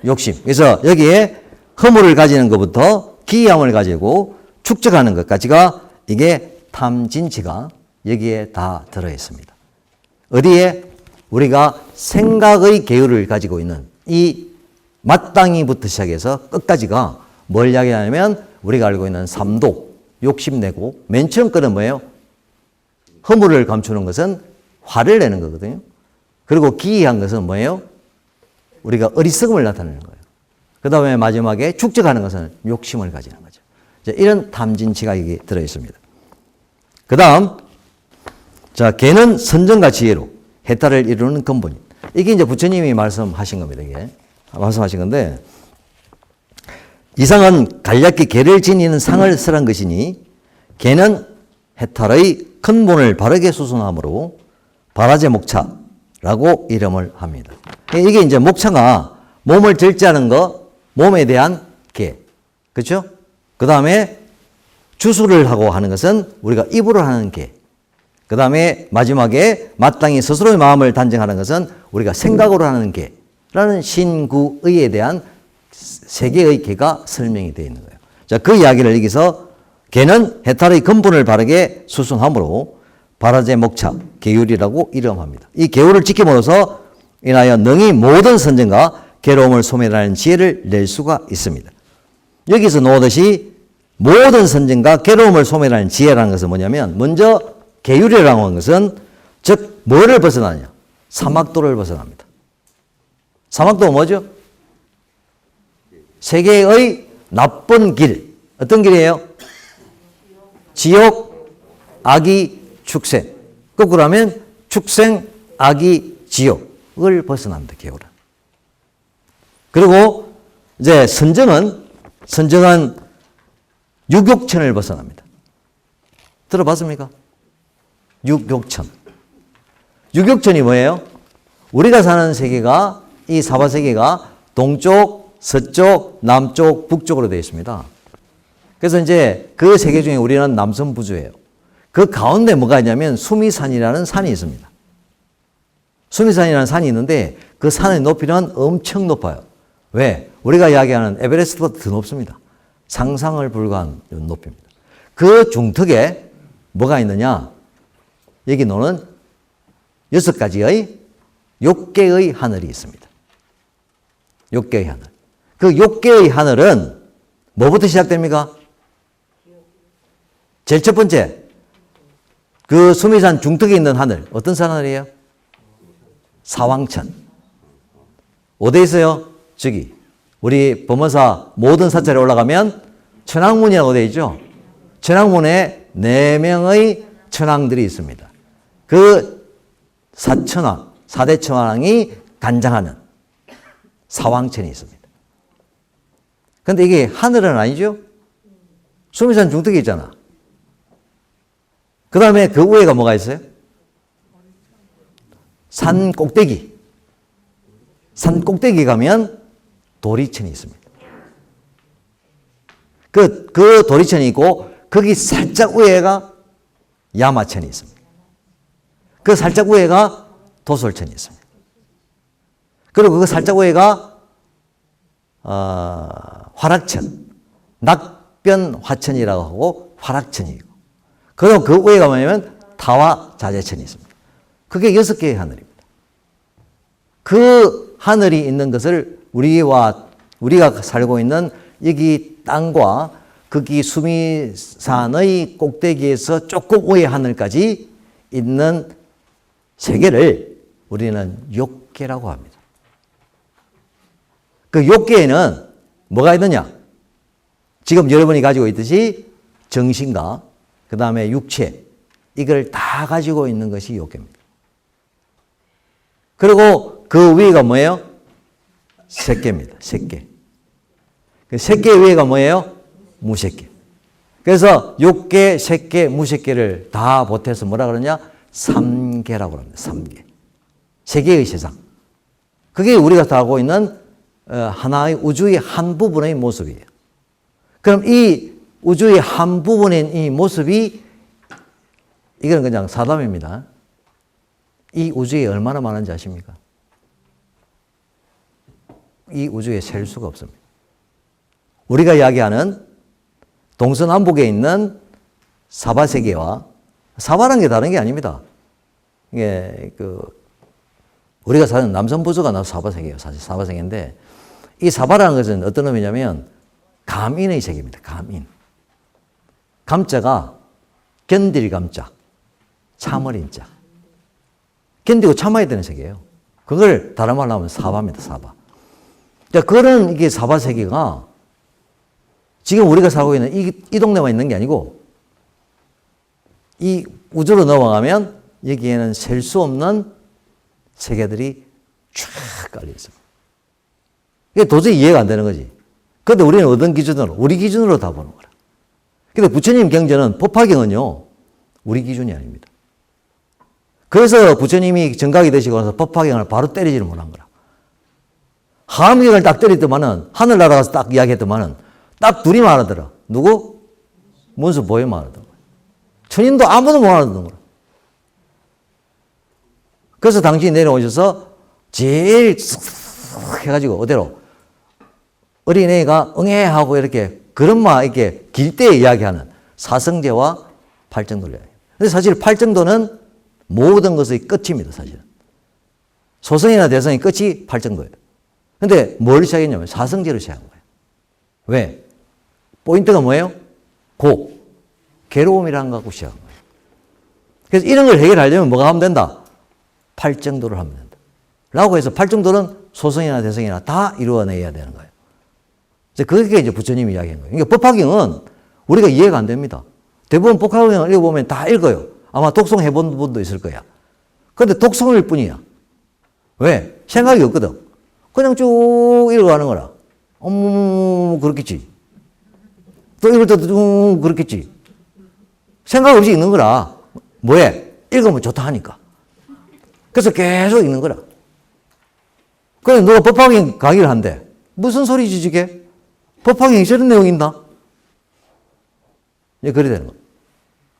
욕심. 그래서 여기에 허물을 가지는 것부터 기이함을 가지고 축적하는 것까지가 이게 탐진치가 여기에 다 들어있습니다. 어디에? 우리가 생각의 계율을 가지고 있는 이 마땅히부터 시작해서 끝까지가 뭘 이야기하냐면 우리가 알고 있는 삼독, 욕심내고 맨 처음 거는 뭐예요? 허물을 감추는 것은 화를 내는 거거든요. 그리고 기이한 것은 뭐예요? 우리가 어리석음을 나타내는 거예요. 그 다음에 마지막에 축적하는 것은 욕심을 가지는 거죠. 이런 탐진치가 여기 들어있습니다. 그 다음, 자, 개는 선정과 지혜로 해탈을 이루는 근본인. 이게 이제 부처님이 말씀하신 겁니다. 이게. 말씀하신 건데, 이상은 간략히 개를 지니는 상을 설한 것이니, 개는 해탈의 근본을 바르게 수순함으로 바라제 목차라고 이름을 합니다. 이게 이제 목차가 몸을 절제하는 거, 몸에 대한 개. 그렇죠? 그 다음에 주술을 하고 하는 것은 우리가 입으로 하는 개. 그 다음에 마지막에 마땅히 스스로의 마음을 단정하는 것은 우리가 생각으로 하는 개라는 신구의에 대한 세 개의 개가 설명이 되어 있는 거예요. 자, 그 이야기를 여기서 개는 해탈의 근본을 바르게 수순함으로 바라제 목차, 계율이라고 이름합니다. 이 계율을 지킴으로써 인하여 능히 모든 선정과 괴로움을 소멸하는 지혜를 낼 수가 있습니다. 여기서 놓듯이 모든 선정과 괴로움을 소멸하는 지혜라는 것은 뭐냐면 먼저 계율이라고 하는 것은 즉 뭐를 벗어나냐? 사막도를 벗어납니다. 사막도가 뭐죠? 세계의 나쁜 길. 어떤 길이에요? 지옥, 악이, 축생. 거꾸로 하면 축생, 악이, 지옥을 벗어납니다. 계율은. 그리고 이제 선정은 육욕천을 벗어납니다. 들어봤습니까? 육욕천. 육욕천이 뭐예요? 우리가 사는 세계가, 이 사바세계가 동쪽, 서쪽, 남쪽, 북쪽으로 되어 있습니다. 그래서 이제 그 세계 중에 우리는 남선부주예요. 그 가운데 뭐가 있냐면 수미산이라는 산이 있습니다. 수미산이라는 산이 있는데 그 산의 높이는 엄청 높아요. 왜? 우리가 이야기하는 에베레스트보다 더 높습니다. 상상을 불가한 높이입니다. 그 중턱에 뭐가 있느냐? 여기 노는 6가지의 6개의 하늘이 있습니다. 6개의 하늘. 그 6개의 하늘은 뭐부터 시작됩니까? 제일 첫 번째, 그 수미산 중턱에 있는 하늘, 어떤 하늘이에요? 사왕천. 어디에 있어요? 저기. 우리 범어사 모든 사찰에 올라가면 천왕문이라고 되어 있죠? 천왕문에 4명의 천왕들이 있습니다. 그 사천왕, 4대 천왕이 간장하는 사왕천이 있습니다. 근데 이게 하늘은 아니죠? 수미산 중턱에 있잖아. 그 다음에 그 위에가 뭐가 있어요? 산 꼭대기. 산 꼭대기 가면 도리천이 있습니다. 그 도리천이 있고, 거기 살짝 위에가 야마천이 있습니다. 그 살짝 위에가 도솔천이 있습니다. 그리고 그 살짝 위에가 화락천, 낙변화천이라고 하고 화락천이고, 그리고 그 위에가 뭐냐면 타와자재천이 있습니다. 그게 6개의 하늘입니다. 그 하늘이 있는 것을 우리가 살고 있는 여기 땅과 거기 수미산의 꼭대기에서 조금 위의 하늘까지 있는 세계를 우리는 욕계라고 합니다. 그 욕계에는 뭐가 있느냐? 지금 여러분이 가지고 있듯이 정신과 그 다음에 육체, 이걸 다 가지고 있는 것이 요괴입니다. 그리고 그 위가 뭐예요? 색계입니다. 색계. 그 색계 위가 뭐예요? 무색계. 그래서 육계, 색계, 무색계를 다 보태서 뭐라 그러냐? 삼계라고 합니다. 삼계. 세계의 세상. 그게 우리가 살고 있는 하나의 우주의 한 부분의 모습이에요. 그럼 이 우주의 한 부분인 이 모습이 이건 그냥 사담입니다. 이 우주에 얼마나 많은지 아십니까? 이 우주에 셀 수가 없습니다. 우리가 이야기하는 동서남북에 있는 사바세계와 사바라는 게 다른 게 아닙니다. 이게 우리가 사는 남성부주가 나서 사바세계예요. 사실 사바세계인데 이 사바라는 것은 어떤 의미냐면 감인의 세계입니다. 감인. 감자가 견딜 감자, 참을 인자. 견디고 참아야 되는 세계예요. 그걸 다른 말로 하면 사바입니다. 사바. 자, 그런 이게 사바 세계가 지금 우리가 살고 있는 이 동네만 있는 게 아니고 이 우주로 넘어가면 여기에는 셀 수 없는 세계들이 쫙 깔려 있습니다. 이게 도저히 이해가 안 되는 거지. 그런데 우리는 어떤 기준으로? 우리 기준으로 다 보는 거라. 근데 부처님 경전은 법화경은요, 우리 기준이 아닙니다. 그래서 부처님이 정각이 되시고 나서 법화경을 바로 때리지를 못한 거라. 하암경을 딱 때리더만은, 하늘 날아가서 딱 이야기했더만은, 딱 둘이 말하더라. 누구? 문수 보혜 말하더라. 천인도 아무도 못 알아듣는 거라. 그래서 당신이 내려오셔서 제일 쓱 해가지고 어디로? 어린애가 응애하고 이렇게 그런 말 이렇게 길 때 이야기하는 사성제와 팔정도를 이야기해요. 근데 사실 팔정도는 모든 것의 끝입니다, 사실은. 소성이나 대성의 끝이 팔정도예요. 근데 뭘 시작했냐면 사성제로 시작한 거예요. 왜? 포인트가 뭐예요? 괴로움이라는 거 갖고 시작한 거예요. 그래서 이런 걸 해결하려면 뭐가 하면 된다? 팔정도를 하면 된다. 라고 해서 팔정도는 소성이나 대성이나 다 이루어내야 되는 거예요. 그게 이제 부처님이 이야기한 거예요. 그러니까 법화경은 우리가 이해가 안 됩니다. 대부분 법화경을 읽어보면 다 읽어요. 아마 독송해본 분도 있을 거야. 그런데 독송일 뿐이야. 왜? 생각이 없거든. 그냥 쭉 읽어가는 거라. 그렇겠지. 또 읽을 때도 쭉 그렇겠지. 생각 없이 읽는 거라. 뭐해? 읽으면 좋다 하니까. 그래서 계속 읽는 거라. 그래, 누가 법화경 강의를 한대. 무슨 소리지, 저게? 법화경에 저런 내용이 있나? 예, 그래 되는 거예요.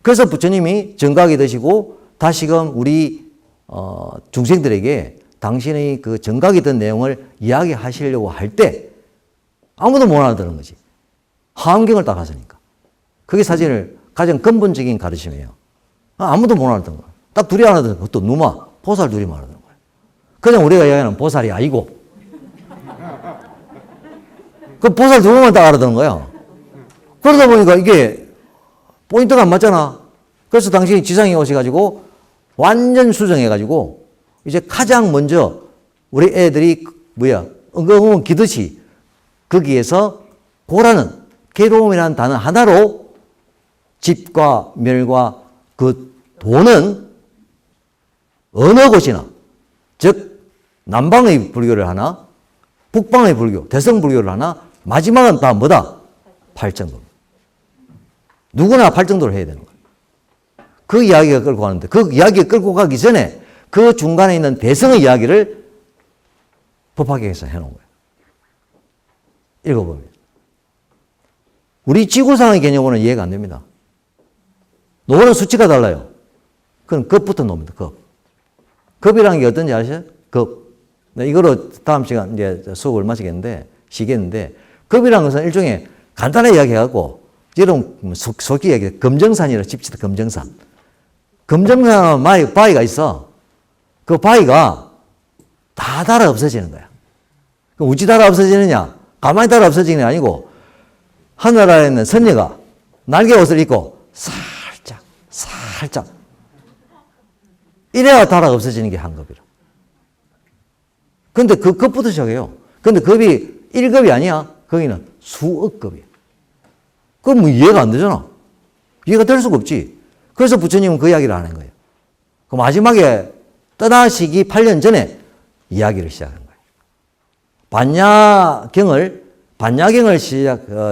그래서 부처님이 정각이 되시고 다시금 우리 중생들에게 당신의 그 정각이 된 내용을 이야기하시려고 할 때 아무도 못 알아듣는 거지. 하암경을 딱 하시니까. 그게 사실 가장 근본적인 가르침이에요. 아무도 못 알아듣는 거야. 딱 둘이 알아듣는 거야. 또 누마, 보살 둘이 알아듣는 거야. 그냥 우리가 이야기하는 보살이 아니고 그 보살 두 명만 딱 알아듣는 거야. 그러다 보니까 이게 포인트가 안 맞잖아. 그래서 당신이 지상에 오셔가지고 완전 수정해가지고 이제 가장 먼저 우리 애들이 엉엉엉 기듯이 거기에서 고라는 괴로움이라는 단어 하나로 집과 멸과 그 도는 어느 곳이나 즉 남방의 불교를 하나 북방의 불교, 대성불교를 하나 마지막은 다 뭐다? 팔정도. 누구나 팔정도를 해야 되는 거예요. 그 이야기가 끌고 가는데 그 이야기가 끌고 가기 전에 그 중간에 있는 대성의 이야기를 법화경에서 해놓은 거예요. 읽어보면. 우리 지구상의 개념으로는 이해가 안 됩니다. 노는 수치가 달라요. 그건 급부터 놉니다. 급. 급이라는 게 어떤지 아시죠? 급. 네, 이거로 다음 시간 이제 수업을 마치겠는데, 쉬겠는데, 급이라는 것은 일종의 간단하게 이야기해갖고, 여러분, 속기 얘기, 금정산이라 칩시다, 금정산. 금정산 바위가 있어. 그 바위가 다 달아 없어지는 거야. 어찌 달아 없어지느냐? 가만히 달아 없어지는 게 아니고, 하늘 아래 있는 선녀가 날개 옷을 입고, 살짝. 이래야 달아 없어지는 게 한 급이라. 근데 그 급부터 시작해요. 근데 급이 1급이 아니야. 거기는 수억 급이야. 그럼 뭐 이해가 안 되잖아. 이해가 될 수가 없지. 그래서 부처님은 그 이야기를 하는 거예요. 그 마지막에 떠나시기 8년 전에 이야기를 시작한 거예요. 반야경을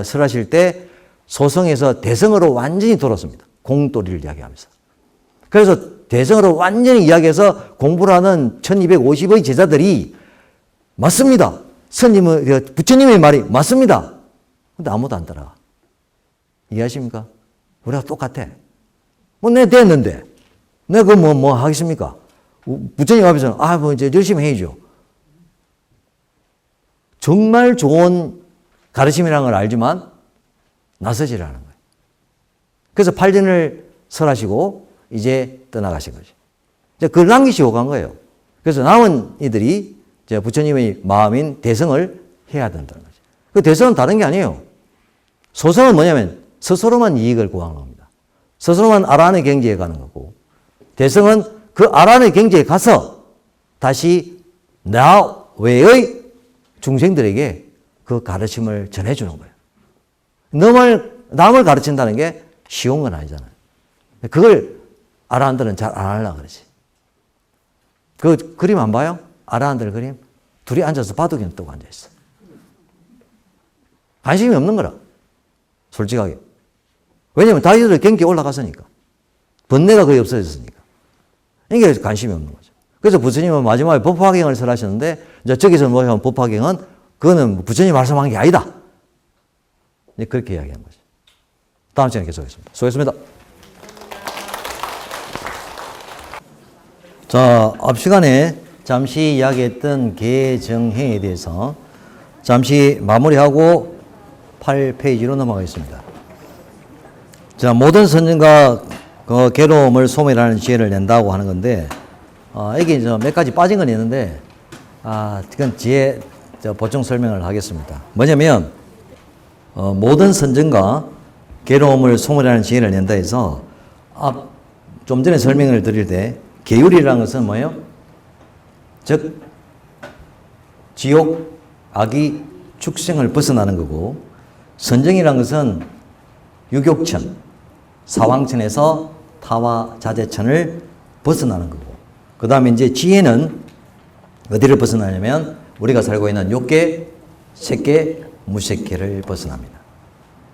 설하실 때 소성에서 대성으로 완전히 돌았습니다. 공도리를 이야기하면서. 그래서 대성으로 완전히 이야기해서 공부를 하는 1250의 제자들이 맞습니다. 부처님의 말이 맞습니다. 근데 아무도 안 따라가. 이해하십니까? 우리가 똑같아. 내가 됐는데. 내가 뭐 하겠습니까? 부처님 앞에서는, 이제 열심히 해야죠. 정말 좋은 가르침이라는 걸 알지만, 나서지를 않은 거예요. 그래서 8년을 설하시고, 이제 떠나가신 거죠. 이제 그걸 남기시고 간 거예요. 그래서 남은 이들이 이제 부처님의 마음인 대성을 해야 된다는 거죠. 그 대성은 다른 게 아니에요. 소성은 뭐냐면 스스로만 이익을 구하는 겁니다. 스스로만 아라한의 경지에 가는 거고, 대성은 그 아라한의 경지에 가서 다시 나 외의 중생들에게 그 가르침을 전해주는 거예요. 남을 가르친다는 게 쉬운 건 아니잖아요. 그걸 아라한들은 잘 안 하려고 그러지. 그 그림 안 봐요? 아라한들 그림? 둘이 앉아서 바둑이나 뜨고 앉아있어. 관심이 없는 거라. 솔직하게. 왜냐면 자기들 경기에 올라갔으니까. 번뇌가 거의 없어졌으니까. 이게 관심이 없는 거죠. 그래서 부처님은 마지막에 법화경을 설하셨는데, 이제 저기서 뭐냐면 법화경은, 그거는 부처님이 말씀한 게 아니다. 이제 그렇게 이야기한 거죠. 다음 시간에 계속하겠습니다. 수고했습니다. 자, 앞 시간에 잠시 이야기했던 개정행에 대해서 잠시 마무리하고 8페이지로 넘어가겠습니다. 자, 모든 선정과 그 괴로움을 소멸하는 지혜를 낸다고 하는 건데, 여기 몇 가지 빠진 건 있는데, 그건 지혜 보충 설명을 하겠습니다. 뭐냐면, 모든 선정과 괴로움을 소멸하는 지혜를 낸다 해서, 좀 전에 설명을 드릴 때, 계율이라는 것은 뭐예요? 즉, 지옥, 악의, 축생을 벗어나는 거고, 선정이라는 것은 유욕천, 사왕천에서 타와 자재천을 벗어나는 거고, 그 다음에 이제 지혜는 어디를 벗어나냐면 우리가 살고 있는 욕계, 색계, 무색계를 벗어납니다.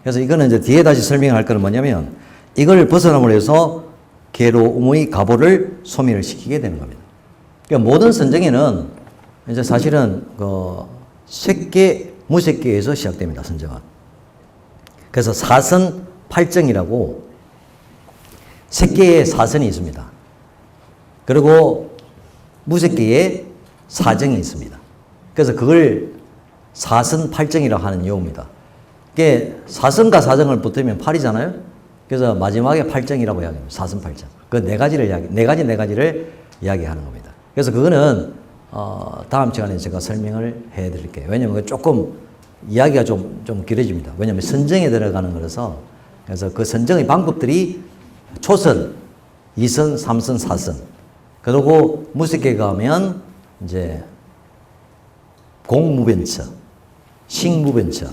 그래서 이거는 이제 뒤에 다시 설명할 거는 뭐냐면 이걸 벗어남으로 해서 괴로움의 가보를 소멸을 시키게 되는 겁니다. 그러니까 모든 선정에는 이제 사실은 그 색계, 무색계에서 시작됩니다. 선정은. 그래서 사선, 팔정이라고 색계에 사선이 있습니다. 그리고 무색계에 사정이 있습니다. 그래서 그걸 사선, 팔정이라고 하는 용어입니다. 이게 사선과 사정을 붙으면 팔이잖아요. 그래서 마지막에 팔정이라고 이야기합니다. 사선, 팔정. 그 네 가지를 네 가지를 이야기하는 겁니다. 그래서 그거는 다음 시간에 제가 설명을 해드릴게요. 왜냐하면 조금 이야기가 좀 길어집니다. 왜냐하면 선정에 들어가는 거라서. 그래서 그 선정의 방법들이 초선, 2선, 3선, 4선. 그리고 무색계 가면 이제 공무변처, 식무변처,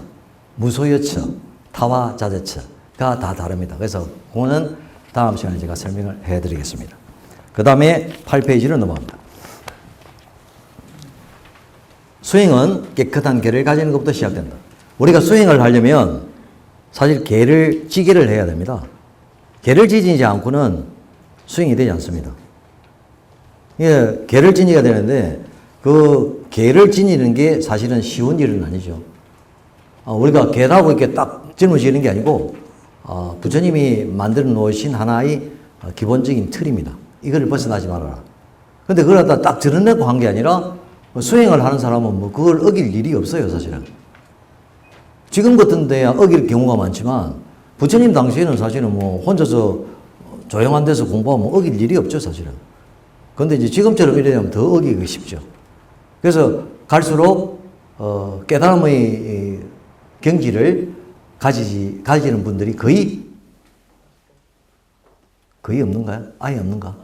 무소여처, 타와자재처가 다 다릅니다. 그래서 그거는 다음 시간에 제가 설명을 해드리겠습니다. 그 다음에 8페이지로 넘어갑니다. 수행은 깨끗한 계를 가지는 것부터 시작된다. 우리가 수행을 하려면 사실 지게를 해야 됩니다. 계를 지니지 않고는 수행이 되지 않습니다. 예, 계를 지니가 되는데 그 계를 지니는 게 사실은 쉬운 일은 아니죠. 우리가 계라고 이렇게 딱 짊어지는 게 아니고 부처님이 만들어 놓으신 하나의 기본적인 틀입니다. 이걸 벗어나지 말아라. 근데 그걸 갖다 딱 드러내고 한 게 아니라 수행을 하는 사람은 뭐 그걸 어길 일이 없어요, 사실은. 지금 같은 데야 어길 경우가 많지만 부처님 당시에는 사실은 뭐 혼자서 조용한 데서 공부하면 어길 일이 없죠, 사실은. 근데 이제 지금처럼 이래면 더 어기기 쉽죠. 그래서 갈수록 깨달음의 경지를 가지는 분들이 거의 없는가요? 아예 없는가?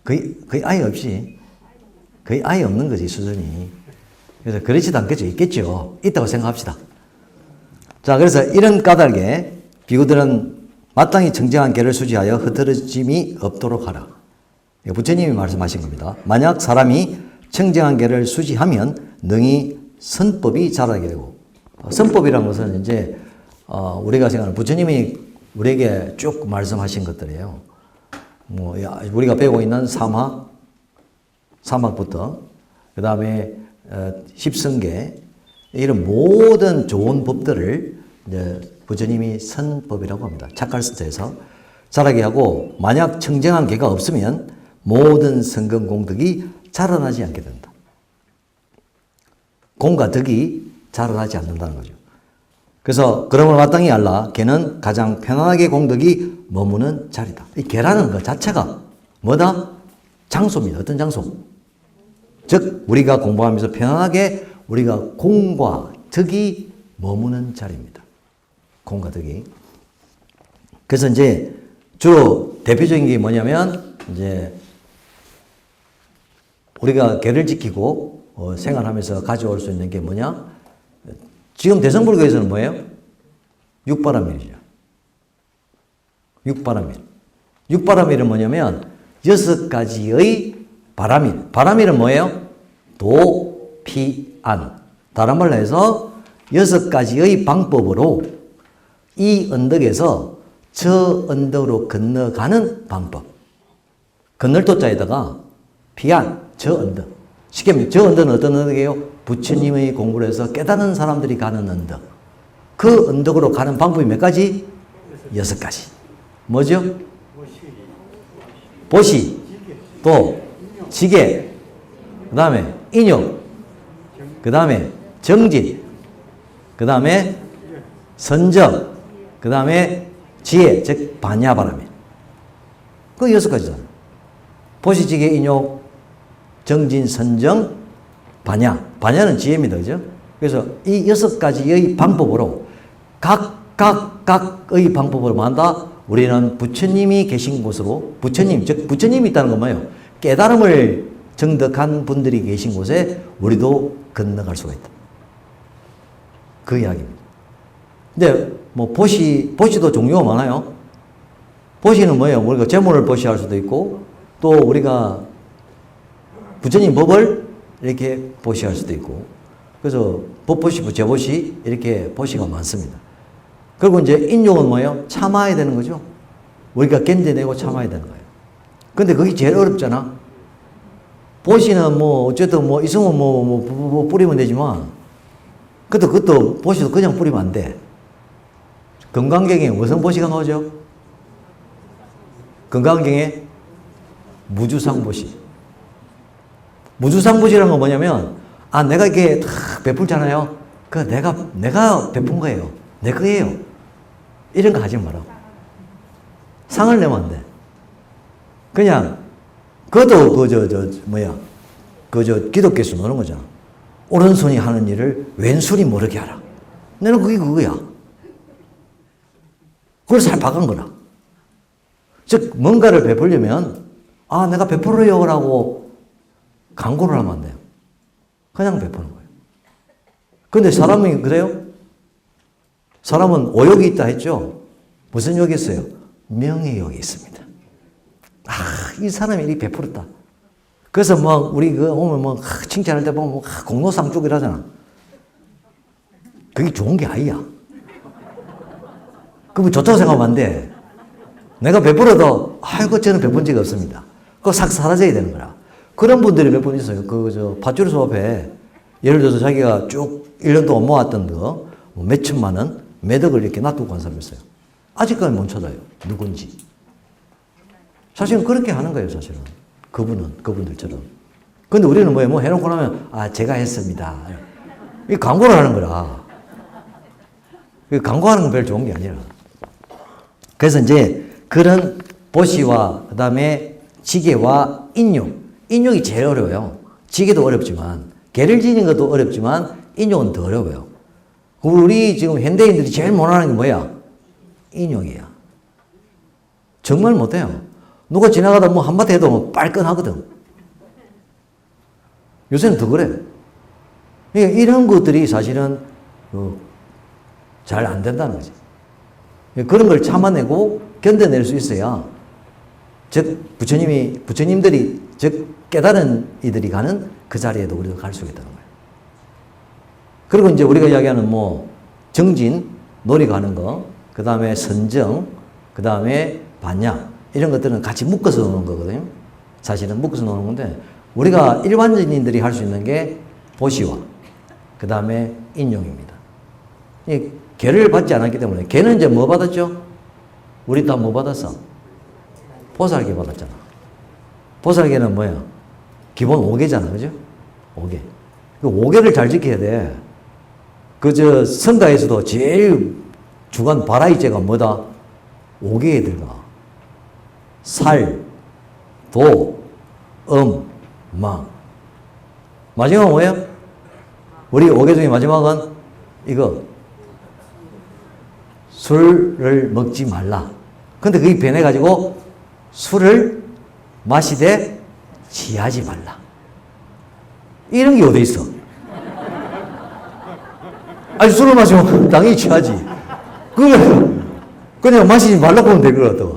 거의 아예 없이. 거의 아예 없는 거지, 수준이. 그래서 그렇지도 않겠죠. 있겠죠. 있다고 생각합시다. 자, 그래서 이런 까닭에 비구들은 마땅히 청정한 계를 수지하여 흐트러짐이 없도록 하라. 부처님이 말씀하신 겁니다. 만약 사람이 청정한 계를 수지하면 능히 선법이 자라게 되고, 선법이란 것은 이제 우리가 생각하는 부처님이 우리에게 쭉 말씀하신 것들이에요. 뭐 우리가 배우고 있는 사막부터 그 다음에 십성계 이런 모든 좋은 법들을 이제 부처님이 선법이라고 합니다. 착갈스트에서 자라게 하고, 만약 청정한 계가 없으면 모든 성금 공덕이 자라나지 않게 된다. 공과 덕이 자라나지 않는다는 거죠. 그래서 그러므로 마땅히 알라. 계는 가장 편안하게 공덕이 머무는 자리다. 이 계라는 것 자체가 뭐다? 장소입니다. 어떤 장소? 즉 우리가 공부하면서 편안하게 우리가 공과 덕이 머무는 자리입니다. 공과 덕이. 그래서 이제 주로 대표적인 게 뭐냐면 이제 우리가 계를 지키고 생활하면서 가져올 수 있는 게 뭐냐? 지금 대성불교에서는 뭐예요? 육바라밀이죠. 육바라밀. 육바라밀은 뭐냐면 6가지의 바라밀. 바라밀은 뭐예요? 도, 피, 안. 다른 말로 해서 6가지의 방법으로 이 언덕에서 저 언덕으로 건너가는 방법. 건널 도자에다가 피안, 저 언덕. 쉽게 말하면 저 언덕은 어떤 언덕이에요? 부처님의 공부를 해서 깨달은 사람들이 가는 언덕. 그 언덕으로 가는 방법이 몇 가지? 6가지. 뭐죠? 보시, 또 지계, 그 다음에 인욕, 그 다음에 정진, 그 다음에 선정, 그 다음에 지혜, 즉 반야바라밀. 그 6가지잖아요. 보시, 지계, 인욕, 정진, 선정, 반야. 반야는 지혜입니다. 그죠? 그래서 이 6가지의 방법으로 각의 방법으로 만다 우리는 부처님이 계신 곳으로, 부처님, 즉 부처님이 있다는 건 뭐예요? 깨달음을 정득한 분들이 계신 곳에 우리도 건너갈 수가 있다. 그 이야기입니다. 근데 뭐 보시도 종류가 많아요. 보시는 뭐예요? 우리가 재물을 보시할 수도 있고, 또 우리가 부처님 법을 이렇게 보시할 수도 있고, 그래서 법보시, 부처보시 이렇게 보시가 많습니다. 그리고 이제 인용은 뭐예요? 참아야 되는 거죠. 우리가 견뎌내고 참아야 되는 거예요. 근데 그게 제일 어렵잖아. 보시는 뭐 어쨌든 뭐 있으면 뭐 뿌리면 되지만, 그것도 보시도 그냥 뿌리면 안 돼. 건강경에 무슨 보시가 나오죠? 건강경에 무주상보시. 무주상보시라는 건 뭐냐면, 내가 이렇게 다 베풀잖아요. 그 내가 베푼 거예요. 내 거예요. 이런 거 하지 마라. 상을 내면 안 돼. 그냥, 그것도 기독교에서 노는 거잖아. 오른손이 하는 일을 왼손이 모르게 하라. 나는 그게 그거야. 그걸 잘 박은 거라. 즉, 뭔가를 베풀려면, 내가 베풀어요. 라고 강구를 하면 안 돼요. 그냥 베푸는 거예요. 근데 사람이 그래요? 사람은 오욕이 있다 했죠? 무슨 욕이 있어요? 명예욕이 있습니다. 이 사람이 이렇게 베풀었다. 그래서 우리 오면 칭찬할 때 보면 공로상쪽이라 하잖아. 그게 좋은 게 아니야. 그거 좋다고 생각하면 안 돼. 내가 베풀어도, 저는 베푼 적이 없습니다. 그거 싹 사라져야 되는 거라. 그런 분들이 몇 분 있어요. 팥주로 앞에, 예를 들어서 자기가 쭉 1년 동안 모았던 거, 몇 천만 원, 매덕을 이렇게 놔두고 간 사람이 있어요. 아직까지 못 찾아요. 누군지. 사실은 그렇게 하는 거예요, 사실은. 그분들처럼. 근데 우리는 뭐예요? 해놓고 나면, 제가 했습니다. 이 광고를 하는 거라. 광고하는 건 별로 좋은 게 아니라. 그래서 이제 그런 보시와 그 다음에 지계와 인용. 인용이 제일 어려워요. 지계도 어렵지만, 계를 지는 것도 어렵지만, 인용은 더 어려워요. 우리 지금 현대인들이 제일 못하는 게 뭐야? 인용이야. 정말 못해요. 누가 지나가다 한마디 해도 빨끈하거든. 요새는 더 그래. 이런 것들이 사실은 잘 안 된다는 거지. 그런 걸 참아내고 견뎌낼 수 있어야 즉 부처님들이 즉 깨달은 이들이 가는 그 자리에도 우리가 갈 수 있다는 거예요. 그리고 이제 우리가 이야기하는 뭐 정진, 놀이 가는 거, 그 다음에 선정, 그 다음에 반야 이런 것들은 같이 묶어서 노는 거거든요. 사실은 묶어서 노는 건데 우리가 일반인들이 할 수 있는 게 보시와 그 다음에 인용입니다. 이 개를 받지 않았기 때문에 개는 이제 뭐 받았죠? 우리 다 뭐 받았어? 보살개 받았잖아. 보살개는 뭐야? 기본 5개잖아. 그죠? 5개. 그 5개를 잘 지켜야 돼. 성가에서도 제일 주간 바라이제가 뭐다? 5개에 들어가. 살, 도, 망. 마지막 뭐예요? 우리 5개 중에 마지막은 이거. 술을 먹지 말라. 근데 그게 변해가지고 술을 마시되 취하지 말라. 이런 게 어디 있어? 아니, 술을 마시면 당연히 취하지. 그냥 마시지 말라고 하면 되거든.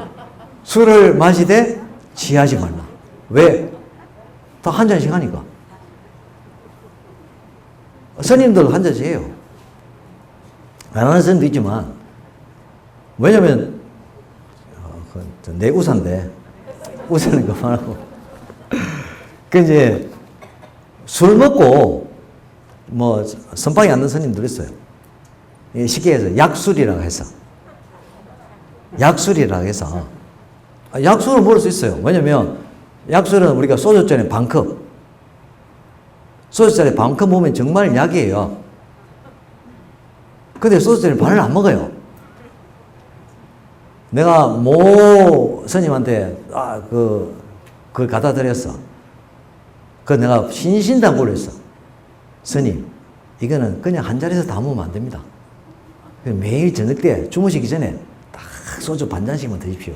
술을 마시되 취하지 말라. 왜? 다 한 잔씩 하니까. 스님들도 한 잔씩 해요. 안 하는 스님도 있지만, 왜냐면, 내 우산인데, 우산은 그만하고. 이제, 술 먹고, 뭐, 선방에 앉는 스님들 있어요. 쉽게 해서 약술이라고 해서. 약술이라고 해서. 약술을 먹을 수 있어요. 왜냐면, 약술은 우리가 소주잔에 반컵. 소주잔에 반컵 먹으면 정말 약이에요. 근데 소주잔에 반을 안 먹어요. 내가 모 스님한테, 그걸 갖다 드렸어. 내가 신신당부를 했어. 스님, 이거는 그냥 한 자리에서 다 먹으면 안 됩니다. 매일 저녁 때 주무시기 전에 딱 소주 반 잔씩만 드십시오.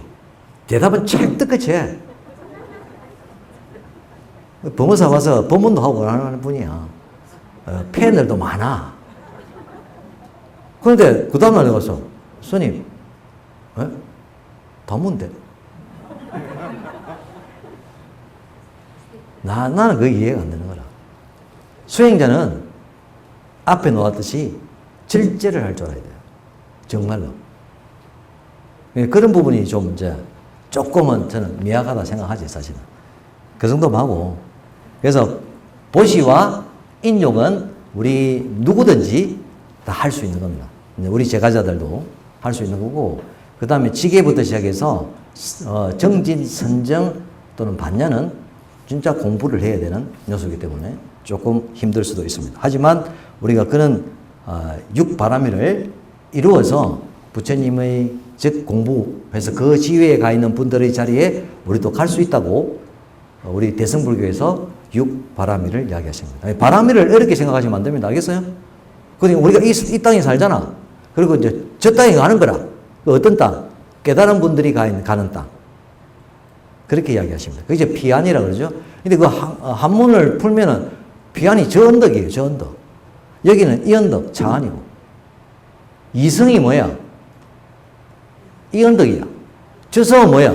대답은 찰떡같이 해. 법무사 와서 법문도 하고 하는 분이야. 팬들도 많아. 그런데 그 다음날 내가 가서, 스님, 다 먹는데? 나는 그게 이해가 안 되는 거라. 수행자는 앞에 놓았듯이 절제를 할 줄 알아야 돼요. 정말로. 그런 부분이 좀 조금은 저는 미약하다 생각하지, 사실은. 그 정도만 하고. 그래서 보시와 인욕은 우리 누구든지 다 할 수 있는 겁니다. 우리 제가자들도 할 수 있는 거고, 그 다음에 지게부터 시작해서 정진, 선정 또는 반야는 진짜 공부를 해야 되는 요소이기 때문에 조금 힘들 수도 있습니다. 하지만 우리가 그런 육바라밀을 이루어서 부처님의 즉 공부해서 그 지위에 가 있는 분들의 자리에 우리도 갈 수 있다고 우리 대승불교에서 육바라밀을 이야기하십니다. 바라밀을 어렵게 생각하시면 안 됩니다. 알겠어요? 그러니까 우리가 이 땅에 살잖아. 그리고 이제 저 땅에 가는 거라. 그 어떤 땅? 깨달은 분들이 가는 땅. 그렇게 이야기하십니다. 그게 이제 피안이라 그러죠. 근데 그 한문을 풀면은 피안이 저 언덕이에요. 저 언덕. 여기는 이 언덕, 차안이고. 이성이 뭐야? 이 언덕이야. 저 성은 뭐야?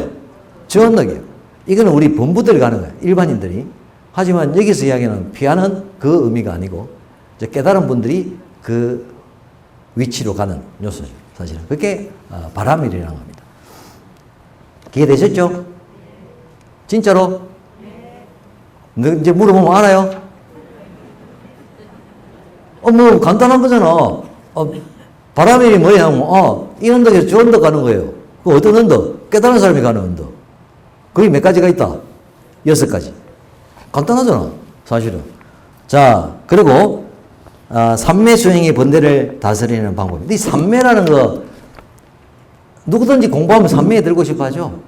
저 언덕이야. 이거는 우리 범부들이 가는 거야. 일반인들이. 하지만 여기서 이야기하는 피안은 그 의미가 아니고 이제 깨달은 분들이 그 위치로 가는 요소죠. 사실은. 그게 바라밀이라는 겁니다. 이해되셨죠? 진짜로? 이제 물어보면 알아요? 뭐 간단한 거잖아. 바라밀이 뭐야? 이 언덕에서 저 언덕 가는 거예요. 그 어떤 언덕? 깨달은 사람이 가는 언덕. 거기 몇 가지가 있다? 6가지. 간단하잖아. 사실은. 자, 그리고 삼매 수행의 번뇌를 다스리는 방법입니다. 이 삼매라는 거 누구든지 공부하면 삼매에 들고 싶어 하죠.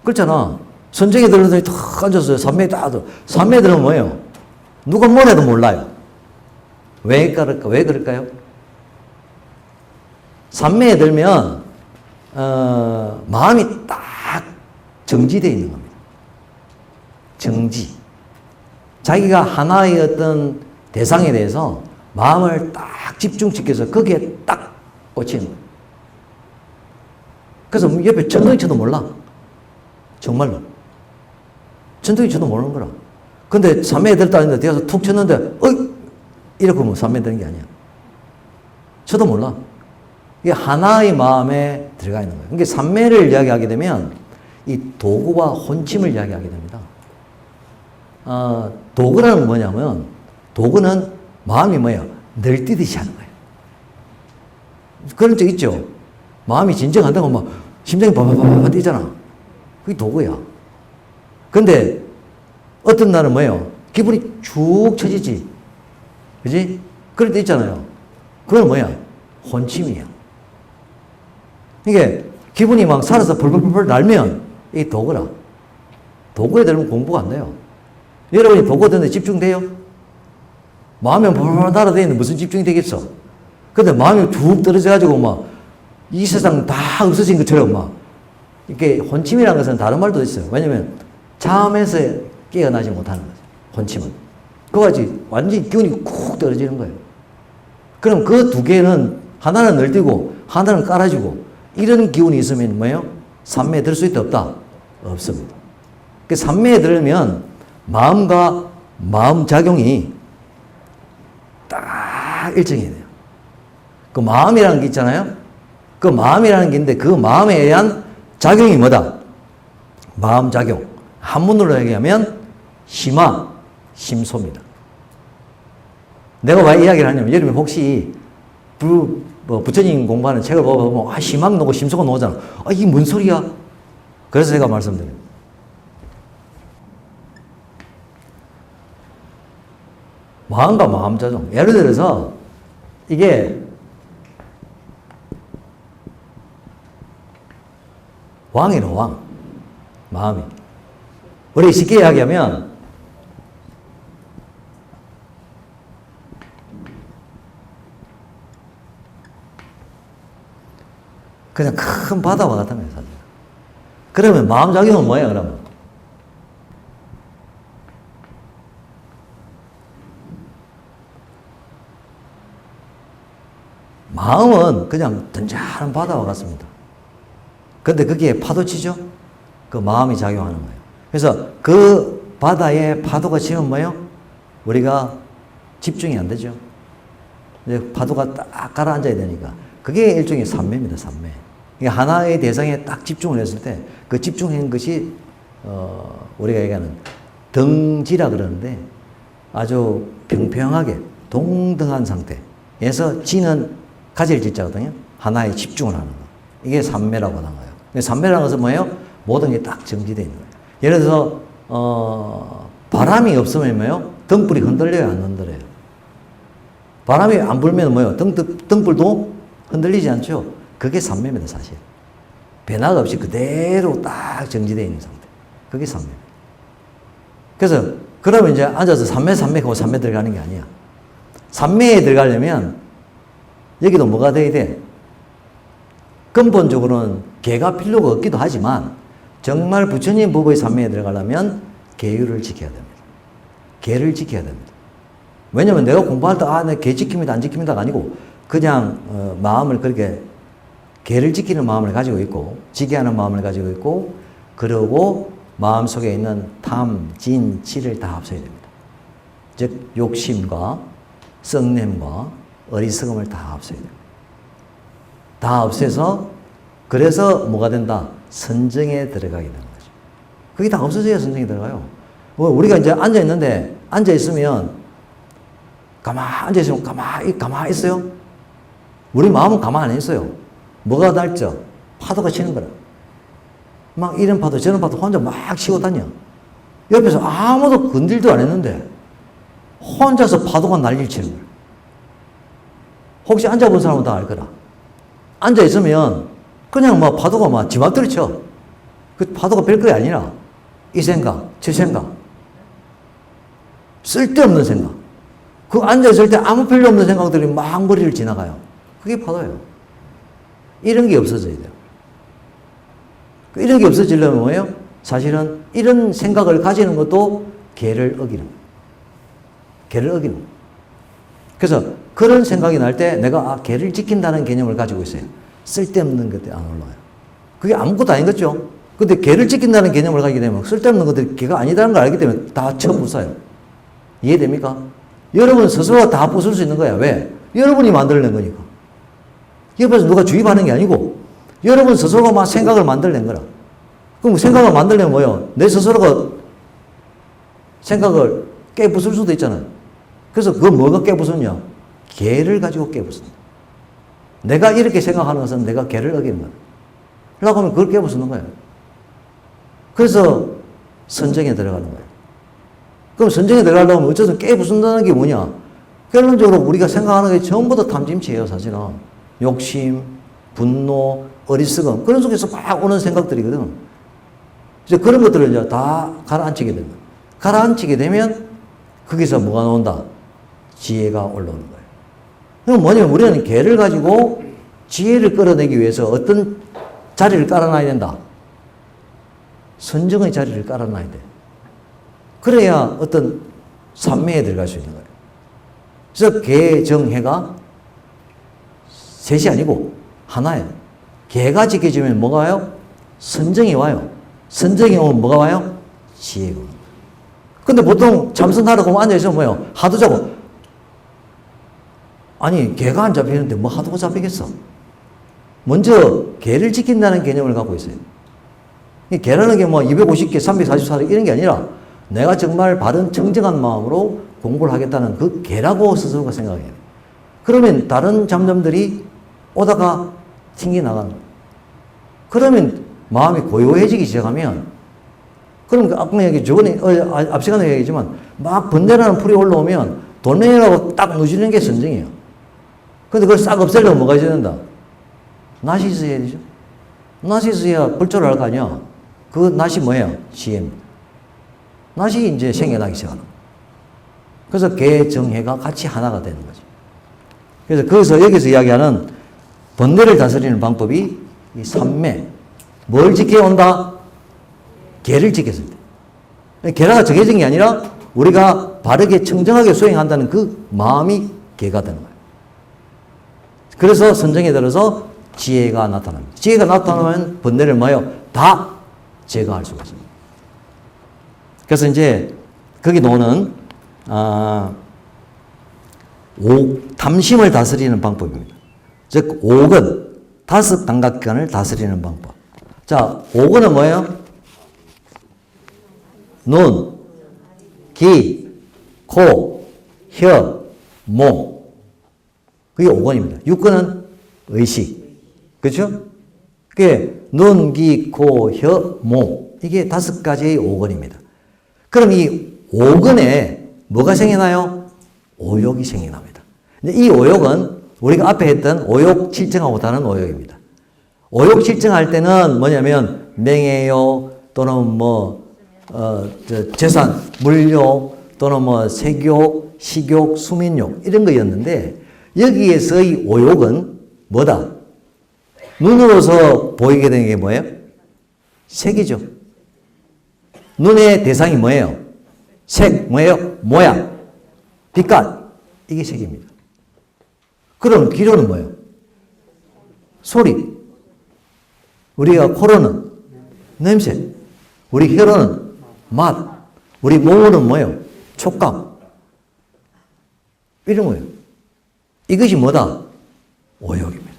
그렇잖아. 선정에 들어서 탁 앉았어요. 삼매에 딱 들어. 삼매에 들으면 뭐예요? 누가 뭘 해도 몰라요. 왜 그럴까요? 삼매에 들면 마음이 딱 정지되어 있는 겁니다. 정지. 자기가 하나의 어떤 대상에 대해서 마음을 딱 집중시켜서 거기에 딱 꽂히는 거예요. 그래서 옆에 천둥이 쳐도 몰라. 정말로. 천둥이 쳐도 모르는 거라. 근데 3m 들다 했는데 뒤에서 툭 쳤는데, 이렇게 하면 3m 되는 게 아니야. 쳐도 몰라. 이게 하나의 마음에 들어가 있는 거예요. 그러니까 삼매를 이야기하게 되면 이 도구와 혼침을 이야기하게 됩니다. 도구는 뭐냐면, 도구는 마음이 뭐예요? ner뛰듯이 하는 거예요. 그런 적 있죠? 마음이 진정한다고 막 심장이 바바바바 뛰잖아. 그게 도구야. 근데 어떤 날은 뭐예요? 기분이 쭉 처지지. 그지? 그럴 때 있잖아요. 그건 뭐야? 혼침이야. 이게 기분이 막 살아서 벌벌벌 날면 이 도구라. 도구에 들면 공부가 안 돼요. 여러분이 도구 듣는데 집중돼요? 마음이 벌벌 날아다니는데 무슨 집중이 되겠어? 근데 마음이 쭉 떨어져가지고 막 이 세상 다 없어진 것처럼 막 이렇게 혼침이라는 것은 다른 말도 있어요. 왜냐면 잠에서 깨어나지 못하는 거죠. 혼침은. 그거같이 완전히 기운이 쿡 떨어지는 거예요. 그럼 그 두 개는 하나는 ner뛰고 하나는 깔아주고 이런 기운이 있으면 뭐예요? 삼매에 들 수 있다 없다? 없습니다. 그 삼매에 들면 마음과 마음 작용이 딱 일정해야 돼요. 그 마음이라는 게 있잖아요. 그 마음이라는 게 있는데 그 마음에 의한 작용이 뭐다? 마음 작용. 한문으로 얘기하면 심화, 심소입니다. 내가 왜 이야기를 하냐면 여러분 혹시 부처님 공부하는 책을 보면 심학 나오고 심소가 나오잖아. 이게 뭔 소리야? 그래서 제가 말씀드립니다. 마음과 마음 작용. 예를 들어서 이게 왕이로 왕. 마음이. 우리 쉽게 이야기하면 그냥 큰 바다와 같은 거예요, 사실. 그러면 마음 작용은 뭐예요, 그러면? 마음은 그냥 잔잔한 바다와 같습니다. 근데 거기에 파도 치죠? 그 마음이 작용하는 거예요. 그래서 그 바다에 파도가 치면 뭐예요? 우리가 집중이 안 되죠. 이제 파도가 딱 가라앉아야 되니까. 그게 일종의 삼매입니다, 삼매. 그러니까 하나의 대상에 딱 집중을 했을 때 그 집중한 것이 우리가 얘기하는 등지라 그러는데 아주 평평하게 동등한 상태에서 지는 가질 지자거든요. 하나에 집중을 하는 거. 이게 삼매라고 하는 거예요. 삼매라는 것은 뭐예요? 모든 게 딱 정지되어 있는 거예요. 예를 들어서 바람이 없으면 뭐예요? 등불이 흔들려요, 안 흔들려요? 바람이 안 불면 뭐예요? 등불도 흔들리지 않죠? 그게 삼매입니다, 사실. 변화가 없이 그대로 딱 정지되어 있는 상태. 그게 삼매입니다. 그래서 그러면 이제 앉아서 삼매 하고 삼매 들어가는 게 아니야. 삼매에 들어가려면 여기도 뭐가 돼야 돼? 근본적으로는 개가 필요가 없기도 하지만 정말 부처님 법의 삼매에 들어가려면 계율을 지켜야 됩니다. 계를 지켜야 됩니다. 왜냐면 내가 공부할 때 내 계 지킵니다 안 지킵니다가 아니고 그냥 마음을 그렇게 계를 지키는 마음을 가지고 있고 지키하는 마음을 가지고 있고 그러고 마음속에 있는 탐, 진, 치를 다 없애야 됩니다. 즉 욕심과 썩냄과 어리석음을 다 없애야 됩니다. 다 없애서 그래서 뭐가 된다? 선정에 들어가게 되는 거죠. 그게 다 없어져야 선정에 들어가요. 우리가 이제 앉아있는데 앉아있으면 앉아있으면 가만히 있어요? 우리 마음은 가만히 안 있어요. 뭐가 날죠? 파도가 치는 거라. 막 이런 파도 저런 파도 혼자 막 치고 다녀. 옆에서 아무도 건들도 안 했는데 혼자서 파도가 난리를 치는 거야. 혹시 앉아본 사람은 다 알 거라. 앉아있으면 그냥 막 파도가 막 지 맘대로 쳐. 그 파도가 별거 아니라 이 생각, 저 생각. 쓸데없는 생각. 그 앉아있을 때 아무 필요 없는 생각들이 막 머리를 지나가요. 그게 파도예요. 이런 게 없어져야 돼요. 이런 게 없어지려면 뭐예요? 사실은 이런 생각을 가지는 것도 계를 어기는 거예요. 계를 어기는 거예요. 그래서 그런 생각이 날 때 내가 계를 지킨다는 개념을 가지고 있어요. 쓸데없는 것들이 안 올라와요. 그게 아무것도 아닌 거죠. 근데 개를 지킨다는 개념을 가지게 되면 쓸데없는 것들이 개가 아니다는 걸 알기 때문에 다 쳐부숴요. 이해됩니까? 여러분 스스로가 다 부술 수 있는 거야. 왜? 여러분이 만들어낸 거니까. 옆에서 누가 주입하는 게 아니고 여러분 스스로가 막 생각을 만들어낸 거라. 그럼 생각을 만들려면 뭐예요? 내 스스로가 생각을 깨부술 수도 있잖아요. 그래서 그건 뭐가 깨부수냐? 개를 가지고 깨부순다. 내가 이렇게 생각하는 것은 내가 개를 어기는 거야. 그러고 하면 그걸 깨부수는 거예요. 그래서 선정에 들어가는 거예요. 그럼 선정에 들어가려면 어쨌든 깨부순다는 게 뭐냐? 결론적으로 우리가 생각하는 게 전부 다 탐심치예요, 사실은. 욕심, 분노, 어리석음. 그런 속에서 막 오는 생각들이거든. 이제 그런 것들을 이제 다 가라앉히게 됩니다. 가라앉히게 되면 거기서 뭐가 나온다? 지혜가 올라오는 거예요. 그럼 뭐냐면 우리는 개를 가지고 지혜를 끌어내기 위해서 어떤 자리를 깔아놔야 된다. 선정의 자리를 깔아놔야 돼. 그래야 어떤 산매에 들어갈 수 있는 거예요. 그래서 개정해가 셋이 아니고 하나예요. 개가 지켜지면 뭐가 와요? 선정이 와요. 선정이 오면 뭐가 와요? 지혜가 옵니다. 근데 보통 참선하러 가면 앉아있으면 뭐예요? 하도 자고. 아니, 개가 안 잡히는데 뭐 하도가 잡히겠어? 먼저 개를 지킨다는 개념을 갖고 있어요. 개라는 게 뭐 250개, 344개 이런 게 아니라 내가 정말 바른 청정한 마음으로 공부를 하겠다는 그 개라고 스스로가 생각해요. 그러면 다른 잠잠들이 오다가 튕겨나가는 거예요. 그러면 마음이 고요해지기 시작하면 그럼 아까 얘기 저번에 앞 시간에 얘기했지만 막 번뇌라는 풀이 올라오면 돈내라고 딱 누지는 게 선정이에요. 근데 그걸 싹 없애려면 뭐가 있어야 된다? 낯이 있어야 되죠. 낯이 있어야 불조를 할 거 아니야. 그 낯이 뭐예요? 지혜입니다. 낯이 이제 생겨나기 시작하는 거예요. 그래서 개정해가 같이 하나가 되는 거죠. 그래서 거기서 여기서 이야기하는 번뇌를 다스리는 방법이 이 삼매. 뭘 지켜온다? 개를 지켰을 때. 개라가 정해진 게 아니라 우리가 바르게 청정하게 수행한다는 그 마음이 개가 되는 거예요. 그래서 선정에 들어서 지혜가 나타납니다. 지혜가 나타나면 번뇌를 뭐예요? 다 제거할 수가 있습니다. 그래서 이제 거기 나오는 탐심을 다스리는 방법입니다. 즉 옥은 다섯 감각관을 다스리는 방법. 자, 옥은 뭐예요? 눈, 귀, 코, 혀, 목. 그게 오건입니다. 육건은 의식. 그렇죠? 그게 눈, 귀, 코, 혀, 목. 이게 다섯 가지의 오건입니다. 그럼 이 오건에 뭐가 생겨나요? 오욕이 생겨납니다. 이 오욕은 우리가 앞에 했던 오욕 실증하고 다른 오욕입니다. 오욕 실증할 때는 뭐냐면 명예욕 또는 뭐 재산, 물욕 또는 뭐 색욕, 식욕, 수민욕 이런 거였는데 여기에서의 오욕은 뭐다? 눈으로서 보이게 되는 게 뭐예요? 색이죠. 눈의 대상이 뭐예요? 색, 뭐예요? 모양, 빛깔. 이게 색입니다. 그럼 귀로는 뭐예요? 소리. 우리가 코로는 냄새. 우리 혀로는 맛. 우리 몸으로는 뭐예요? 촉감. 이런 거예요. 이것이 뭐다? 오욕입니다.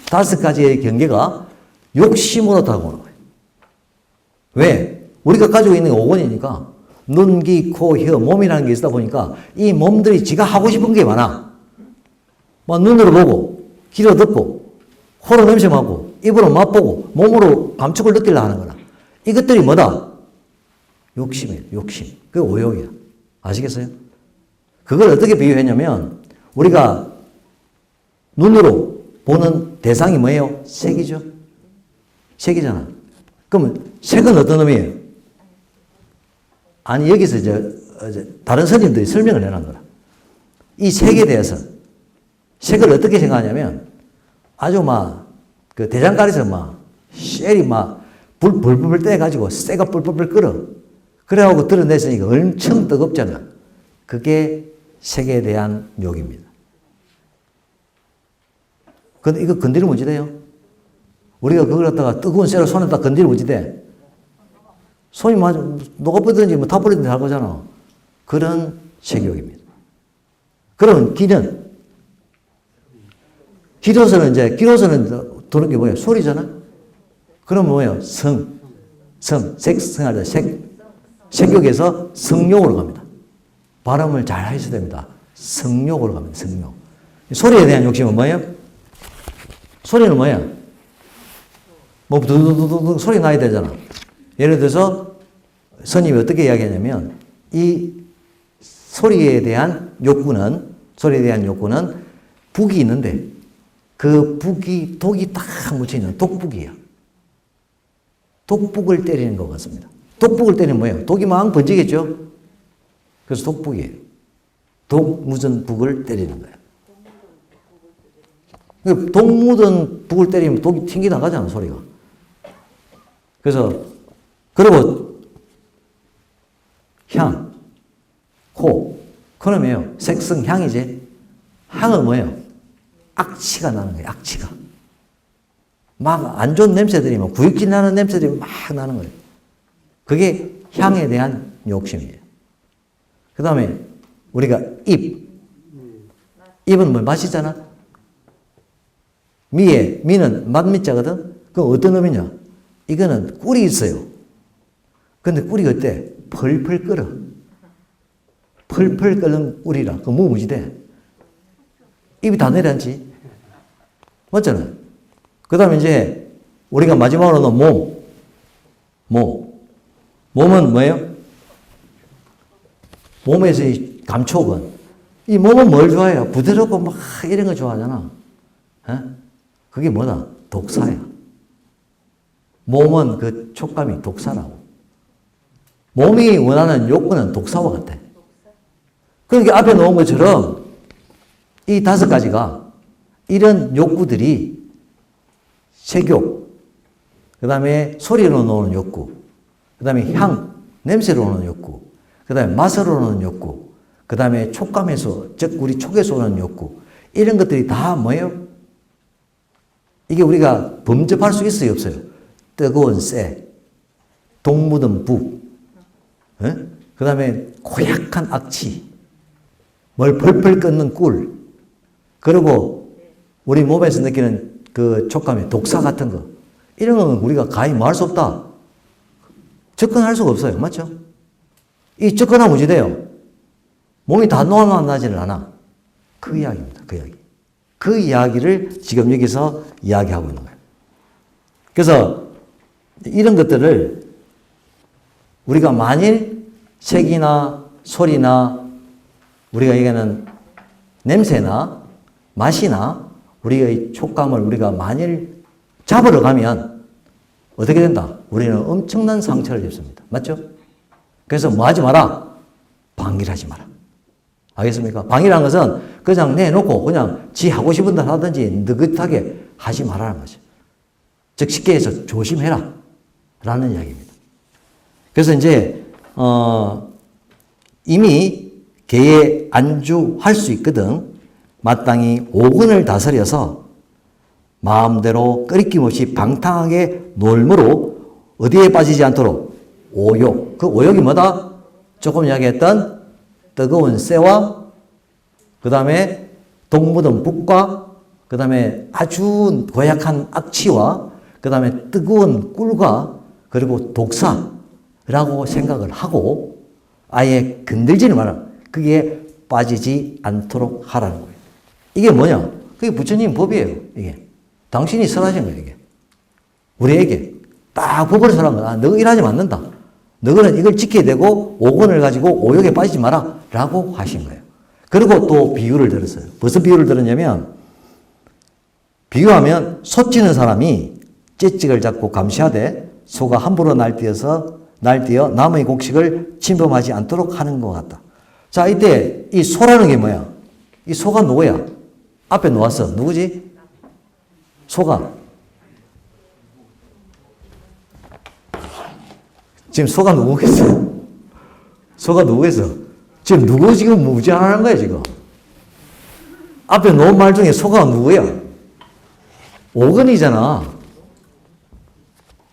다섯 가지의 경계가 욕심으로 다가오는 거예요. 왜? 우리가 가지고 있는 게 오건이니까 눈, 귀, 코, 혀, 몸이라는 게 있다 보니까 이 몸들이 지가 하고 싶은 게 많아. 막 눈으로 보고, 귀로 듣고, 코로 냄새 맡고, 입으로 맛보고, 몸으로 감촉을 느끼려 하는 거라. 이것들이 뭐다? 욕심이에요. 욕심. 그게 오욕이야. 아시겠어요? 그걸 어떻게 비유했냐면 우리가 눈으로 보는 대상이 뭐예요? 색이죠. 색이잖아. 그러면 색은 어떤 의미예요? 아니 여기서 이제 다른 스님들이 설명을 해놓은 거라. 이 색에 대해서 색을 어떻게 생각하냐면 아주 막 그 대장간에서 막 쉘이 막 불 불불 떼가지고 쇠가 뿔뿔뿔 끓어. 그래갖고 드러냈으니까 엄청 뜨겁잖아. 그게 색에 대한 욕입니다. 근데 이거 건드리면 어찌 돼요? 우리가 그걸 갖다가 뜨거운 쇠로 손에다 건드리면 어찌 돼? 손이 맞아, 녹아버리든지 뭐 타버리든지 할 거잖아. 그런 색욕입니다. 그럼 기는? 기로서는 도는 게 뭐예요? 소리잖아? 그럼 뭐예요? 색성할 때 색욕에서 성욕으로 갑니다. 발음을 잘 하셔야 됩니다. 성욕으로 갑니다. 성욕. 소리에 대한 욕심은 뭐예요? 소리는 뭐예요? 뭐 두두두두 소리 나야 되잖아. 예를 들어서 스님이 어떻게 이야기하냐면 이 소리에 대한 욕구는 북이 있는데 그 북이 독이 딱 묻혀있는 독북이에요. 독북을 때리는 것 같습니다. 독북을 때리면 뭐예요? 독이 막 번지겠죠? 그래서 독북이에요. 독 묻은 북을 때리는 거예요. 독 묻은 북을 때리면 독이 튕겨 나가잖아, 소리가. 그래서, 그리고 향, 코, 그러면요, 색성, 향이지. 향은 뭐예요? 악취가 나는 거예요, 악취가. 막 안 좋은 냄새들이, 막 구역질 나는 냄새들이 막 나는 거예요. 그게 향에 대한 욕심이에요. 그 다음에 우리가 입은 뭐 맛이잖아? 미는 맛미자거든? 그럼 어떤 의미냐? 이거는 꿀이 있어요. 근데 꿀이 어때? 펄펄 끓어. 펄펄 끓는 꿀이라. 그럼 뭐 무지돼? 입이 다 내려앉지? 맞잖아. 그 다음에 이제 우리가 마지막으로 넣은 몸은 뭐예요? 몸에서 이 감촉은. 이 몸은 뭘 좋아해요? 부드럽고 막 이런 거 좋아하잖아. 에? 그게 뭐다? 독사야. 몸은 그 촉감이 독사라고. 몸이 원하는 욕구는 독사와 같아. 그러니까 앞에 놓은 것처럼 이 5가지가 이런 욕구들이 색욕, 그 다음에 소리로 노는 욕구, 그 다음에 향, 냄새로 오는 욕구, 그 다음에 맛으로 오는 욕구, 그 다음에 촉감에서, 즉 우리 촉에서 오는 욕구, 이런 것들이 다 뭐예요? 이게 우리가 범접할 수 있어요, 없어요? 뜨거운 쇠, 독 묻은 북, 그 다음에 고약한 악취, 뭘 펄펄 끓는 꿀, 그리고 우리 몸에서 느끼는 그 촉감의 독사 같은 거, 이런 건 우리가 가히 말할 수 없다. 접근할 수가 없어요. 맞죠? 이 접근하면 어찌 돼요? 몸이 다 녹아나지는 않아. 그 이야기입니다. 그 이야기. 그 이야기를 지금 여기서 이야기하고 있는 거예요. 그래서 이런 것들을 우리가 만일 색이나 소리나 우리가 얘기하는 냄새나 맛이나 우리의 촉감을 우리가 만일 잡으러 가면 어떻게 된다? 우리는 엄청난 상처를 입습니다. 맞죠? 그래서 뭐 하지 마라? 방해를 하지 마라. 알겠습니까? 방해라는 것은 그냥 내놓고 그냥 지 하고 싶은 대로 하든지 느긋하게 하지 말라는 거죠. 즉 쉽게 해서 조심해라 라는 이야기입니다. 그래서 이제 이미 개에 안주할 수 있거든. 마땅히 오근을 다스려서 마음대로 끄리낌 없이 방탕하게 놀므로 어디에 빠지지 않도록 오욕. 그 오욕이 뭐다? 조금 이야기했던 뜨거운 쇠와 그 다음에 독 묻은 북과 그 다음에 아주 고약한 악취와 그 다음에 뜨거운 꿀과 그리고 독사라고 생각을 하고 아예 건들지는 마라. 그게 빠지지 않도록 하라는 거예요. 이게 뭐냐? 그게 부처님 법이에요. 이게. 당신이 설하신 거예요. 이게. 우리에게 딱 법을 설한 거야. 너 일하지 않는다. 너는 이걸 지켜야 되고 오건을 가지고 오욕에 빠지지 마라 라고 하신 거예요. 그리고 또 비유를 들었어요. 무슨 비유를 들었냐면 비유하면 솥 찌는 사람이 찌찍을 잡고 감시하되 소가 함부로 날뛰어 남의 곡식을 침범하지 않도록 하는 것 같다. 자, 이때 이 소라는 게 뭐야? 이 소가 누구야? 앞에 놓았어. 누구지? 소가. 지금 소가 누구겠어? 소가 누구겠어? 지금 누구 지금 무지하는 거야, 지금? 앞에 놓은 말 중에 소가 누구야? 오건이잖아.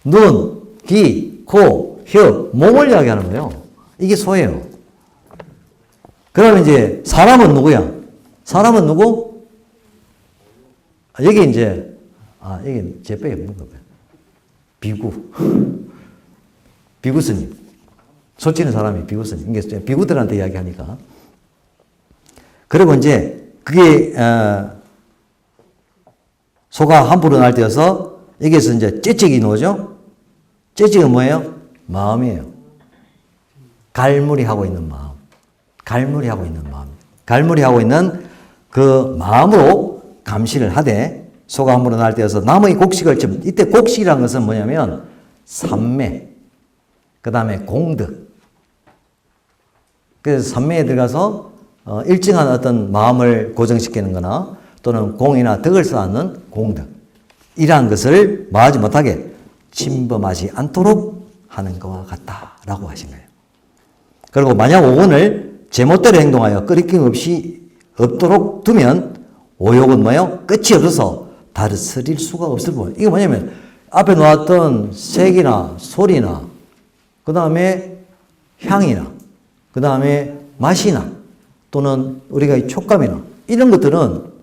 눈, 귀, 코, 혀, 몸을 이야기하는 거예요. 이게 소예요. 그러면 이제 사람은 누구야? 사람은 누구? 여기 이제, 여기 제 빼에 없는 거 봐요. 비구. 비구 스님. 소 치는 사람이 비구 스님. 이게 비구들한테 이야기하니까. 그리고 이제 그게, 소가 함부로 날 때여서 여기에서 이제 째찍이 나오죠? 째찍은 뭐예요? 마음이에요. 갈무리 하고 있는 마음. 갈무리 하고 있는 마음. 갈무리 하고 있는 그 마음으로 감시를 하되 소가 함부로 날 때여서 남의 곡식을 이때 곡식이라는 것은 뭐냐면 삼매, 그 다음에 공덕. 그래서 삼매에 들어가서 일정한 어떤 마음을 고정시키는 거나 또는 공이나 덕을 쌓는 공덕. 이러한 것을 마하지 못하게 침범하지 않도록 하는 것과 같다라고 하신 거예요. 그리고 만약 오건을 제멋대로 행동하여 끄리낌 없이 없도록 두면 오욕은 뭐예요? 끝이 없어서 다스릴 수가 없을 뿐. 이게 뭐냐면 앞에 놓았던 색이나 소리나 그 다음에 향이나 그 다음에 맛이나 또는 우리가 촉감이나 이런 것들은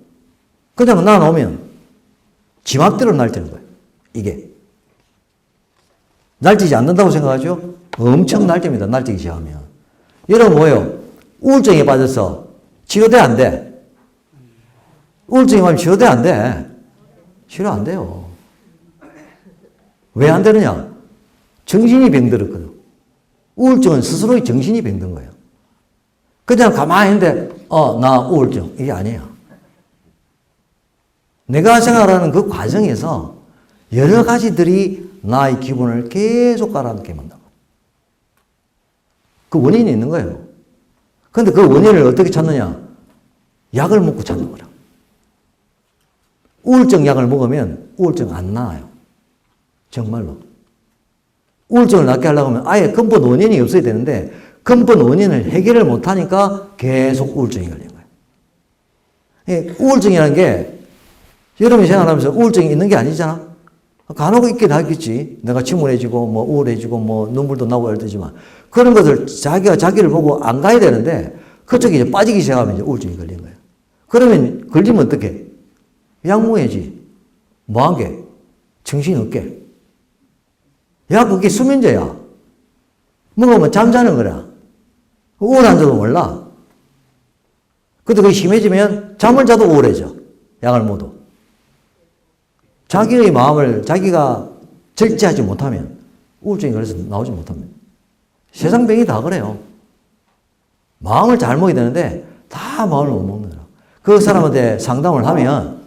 그냥 놔놓으면 지맘대로 날뛰는 거예요. 이게. 날뛰지 않는다고 생각하죠? 엄청 날뛰입니다. 날뛰기 시작하면. 여러분 뭐예요? 우울증에 빠져서 치료돼 안 돼? 우울증에 빠지면 치료돼 안 돼? 치료 안 돼요. 왜 안 되느냐? 정신이 병들었거든. 우울증은 스스로의 정신이 병든 거예요. 그냥 가만히 있는데 나 우울증. 이게 아니에요. 내가 생각하는 그 과정에서 여러 가지들이 나의 기분을 계속 가라앉게 만든다. 그 원인이 있는 거예요. 그런데 그 원인을 어떻게 찾느냐? 약을 먹고 찾는 거라. 우울증 약을 먹으면 우울증 안 나아요. 정말로. 우울증을 낫게 하려고 하면 아예 근본 원인이 없어야 되는데 근본 원인을 해결을 못하니까 계속 우울증이 걸린 거예요. 우울증이라는 게 여러분이 생각하면서 우울증이 있는 게 아니잖아. 간혹 있긴 하겠지. 내가 침울해지고, 뭐, 우울해지고, 뭐, 눈물도 나고 할 때지만. 그런 것을 자기가 자기를 보고 안 가야 되는데, 그쪽에 이제 빠지기 시작하면 이제 우울증이 걸린 거예요. 그러면 걸리면 어떡해? 약 먹어야지. 뭐 한 게? 정신 없게. 약 그게 수면제야. 먹으면 잠자는 거라. 우울한 줄도 몰라. 근데 그게 심해지면 잠을 자도 우울해져. 약을 먹어도. 자기의 마음을 자기가 절제하지 못하면 우울증이 그래서 나오지 못합니다. 세상 병이 다 그래요. 마음을 잘 먹어야 되는데 다 마음을 못 먹는 거라. 그 사람한테 상담을 하면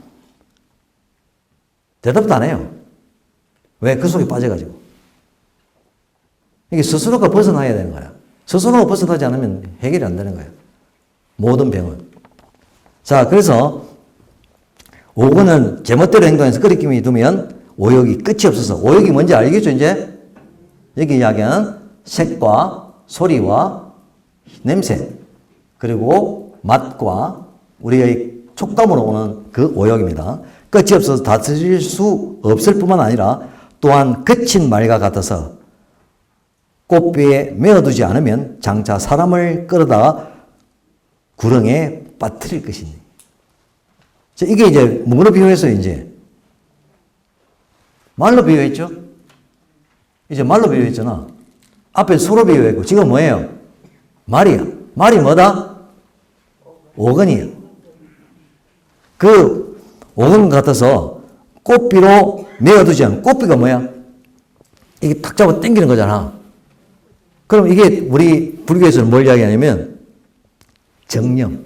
대답도 안 해요. 왜? 그 속에 빠져가지고. 이게 스스로가 벗어나야 되는 거야. 스스로가 벗어나지 않으면 해결이 안 되는 거예요. 모든 병은. 자, 그래서 오건은 제멋대로 행동해서 끄리낌이 두면 오욕이 끝이 없어서 오욕이 뭔지 알겠죠 이제? 여기 이야기하는 색과 소리와 냄새 그리고 맛과 우리의 촉감으로 오는 그 오욕입니다. 끝이 없어서 다스릴 수 없을 뿐만 아니라 또한 거친 말과 같아서 꽃비에 메어두지 않으면 장차 사람을 끌어다가 구렁에 빠뜨릴 것이니. 이게 이제 뭐로 비유했어요, 이제? 말로 비유했죠? 이제 말로 비유했잖아. 앞에 소로 비유했고, 지금 뭐예요? 말이야. 말이 뭐다? 오건이야. 그 오건 같아서 꽃비로 메어두지 않은 꽃비가 뭐야? 이게 탁 잡아 당기는 거잖아. 그럼 이게 우리 불교에서는 뭘 이야기하냐면 정념.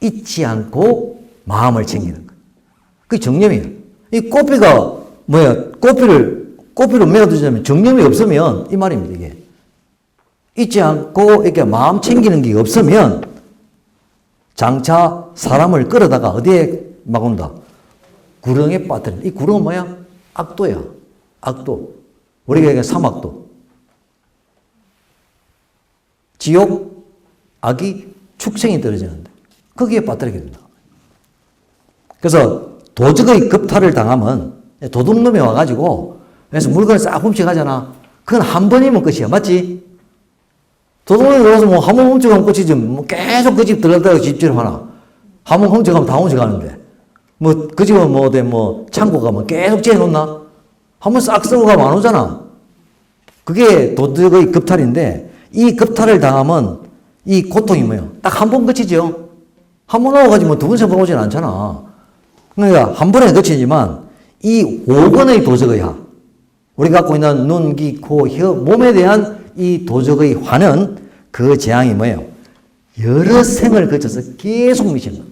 잊지 않고 마음을 챙기는 거. 그게 정념이에요. 이 꽃비가 뭐야? 꽃비로 메어두자면 정념이 없으면 이 말입니다, 이게. 잊지 않고 이렇게 마음 챙기는 게 없으면 장차 사람을 끌어다가 어디에 막 온다? 구렁에 빠뜨린다. 이 구렁은 뭐야? 악도야. 악도. 우리가 얘기하는 삼악도. 지옥, 악이 축생이 떨어지는데 거기에 빠뜨리게 된다. 그래서 도적의 겁탈을 당하면 도둑놈이 와가지고 그래서 물건을 싹 훔쳐가잖아. 그건 한 번이면 끝이야. 맞지? 도둑놈이 들어와서 뭐 한 번 훔쳐가면 끝이지. 뭐 계속 그 집 들렀다가 집주를 하나. 한 번 훔쳐가면 다 훔쳐가는데. 뭐 그 집은 뭐 어디 뭐 창고 가면 계속 재놓나? 한 번 싹 쓰고 가면 안 오잖아. 그게 도둑의 급탈인데 이 급탈을 당하면 이 고통이 뭐예요? 딱 한 번 끝이죠. 한 번 오가지고 뭐 두 번, 세 번 오진 않잖아. 그러니까 한 번에 끝이지만 이 5번의 도적의 화, 우리가 갖고 있는 눈, 귀, 코, 혀, 몸에 대한 이 도적의 화는 그 재앙이 뭐예요? 여러 생을 거쳐서 계속 미친다.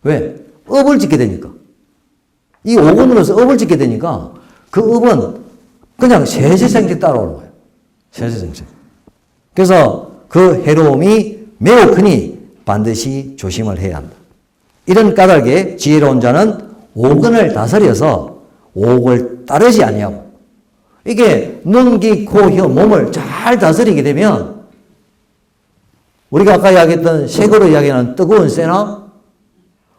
왜? 업을 짓게 되니까. 이 5번으로서 업을 짓게 되니까 그 업은 그냥 세세생생 따라오는 거예요. 세세생생. 그래서 그 해로움이 매우 크니 반드시 조심을 해야 한다. 이런 까닭에 지혜로운 자는 오근을 다스려서 오옥을 따르지 아니하고, 이게 눈, 귀, 코, 혀, 몸을 잘 다스리게 되면 우리가 아까 이야기했던 색으로 이야기하는 뜨거운 쇠나,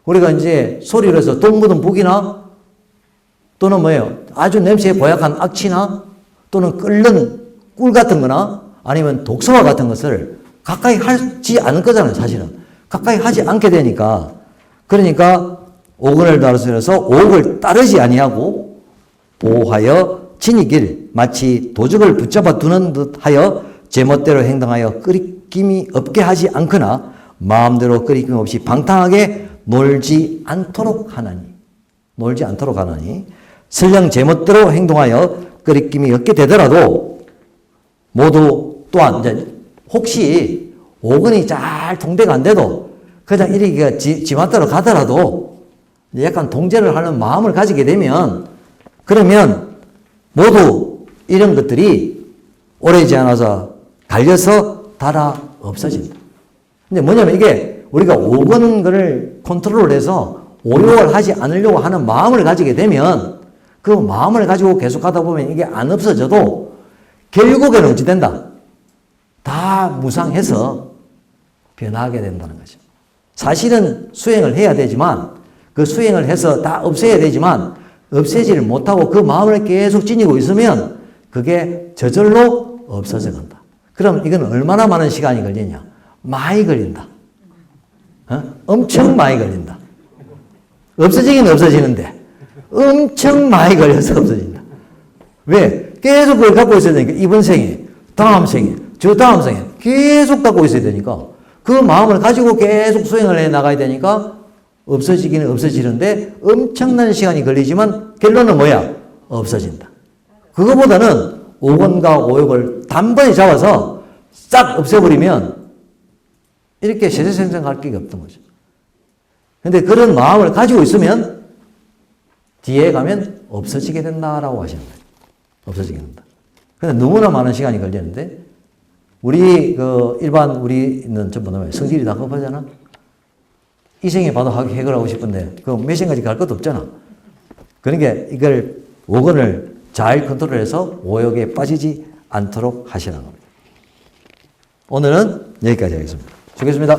우리가 이제 소리로 해서 똥 묻은 북이나, 또는 뭐예요? 아주 냄새에 고약한 악취나, 또는 끓는 꿀 같은 거나, 아니면 독소와 같은 것을 가까이 하지 않을 거잖아요, 사실은. 가까이 하지 않게 되니까. 그러니까 오근을 다스려서 오옥을 따르지 아니하고 보호하여 지니길, 마치 도적을 붙잡아 두는 듯하여 제멋대로 행동하여 끄리낌이 없게 하지 않거나 마음대로 끄리낌 없이 방탕하게 놀지 않도록 하나니. 놀지 않도록 하나니. 설령 제멋대로 행동하여 끄리낌이 없게 되더라도 모두 또한 이제 혹시 오근이 잘 통제가 안 돼도 그냥 이렇게 지멋대로 가더라도 약간 통제를 하는 마음을 가지게 되면, 그러면 모두 이런 것들이 오래지 않아서 갈려서 달아 없어진다. 근데 뭐냐면 이게 우리가 오근을 컨트롤해서 오용을 하지 않으려고 하는 마음을 가지게 되면 그 마음을 가지고 계속 가다 보면 이게 안 없어져도 결국에는 어찌 된다? 다 무상해서 변하게 된다는 거죠. 사실은 수행을 해야 되지만, 그 수행을 해서 다 없애야 되지만 없애지를 못하고 그 마음을 계속 지니고 있으면 그게 저절로 없어져 간다. 그럼 이건 얼마나 많은 시간이 걸리냐? 많이 걸린다. 엄청 많이 걸린다. 없어지긴 없어지는데 엄청 많이 걸려서 없어진다. 왜? 계속 그걸 갖고 있어야 되니까 이번 생에, 다음 생에, 저 다음 생에 계속 갖고 있어야 되니까 그 마음을 가지고 계속 수행을 해 나가야 되니까 없어지기는 없어지는데 엄청난 시간이 걸리지만 결론은 뭐야? 없어진다. 그거보다는 오건과 오욕을 단번에 잡아서 싹 없애버리면 이렇게 세세생생할 게 없던 거죠. 근데 그런 마음을 가지고 있으면 뒤에 가면 없어지게 된다라고 하시는 거예요. 없어지게 된다. 근데 너무나 많은 시간이 걸리는데 우리 우리는 전부 다 성질이 다 급하잖아. 이 생에 봐도 해결하고 싶은데 그 몇 생까지 갈 것도 없잖아. 그러니까 이걸 오건을 잘 컨트롤해서 오욕에 빠지지 않도록 하시라는 겁니다. 오늘은 여기까지 하겠습니다. 수고했습니다.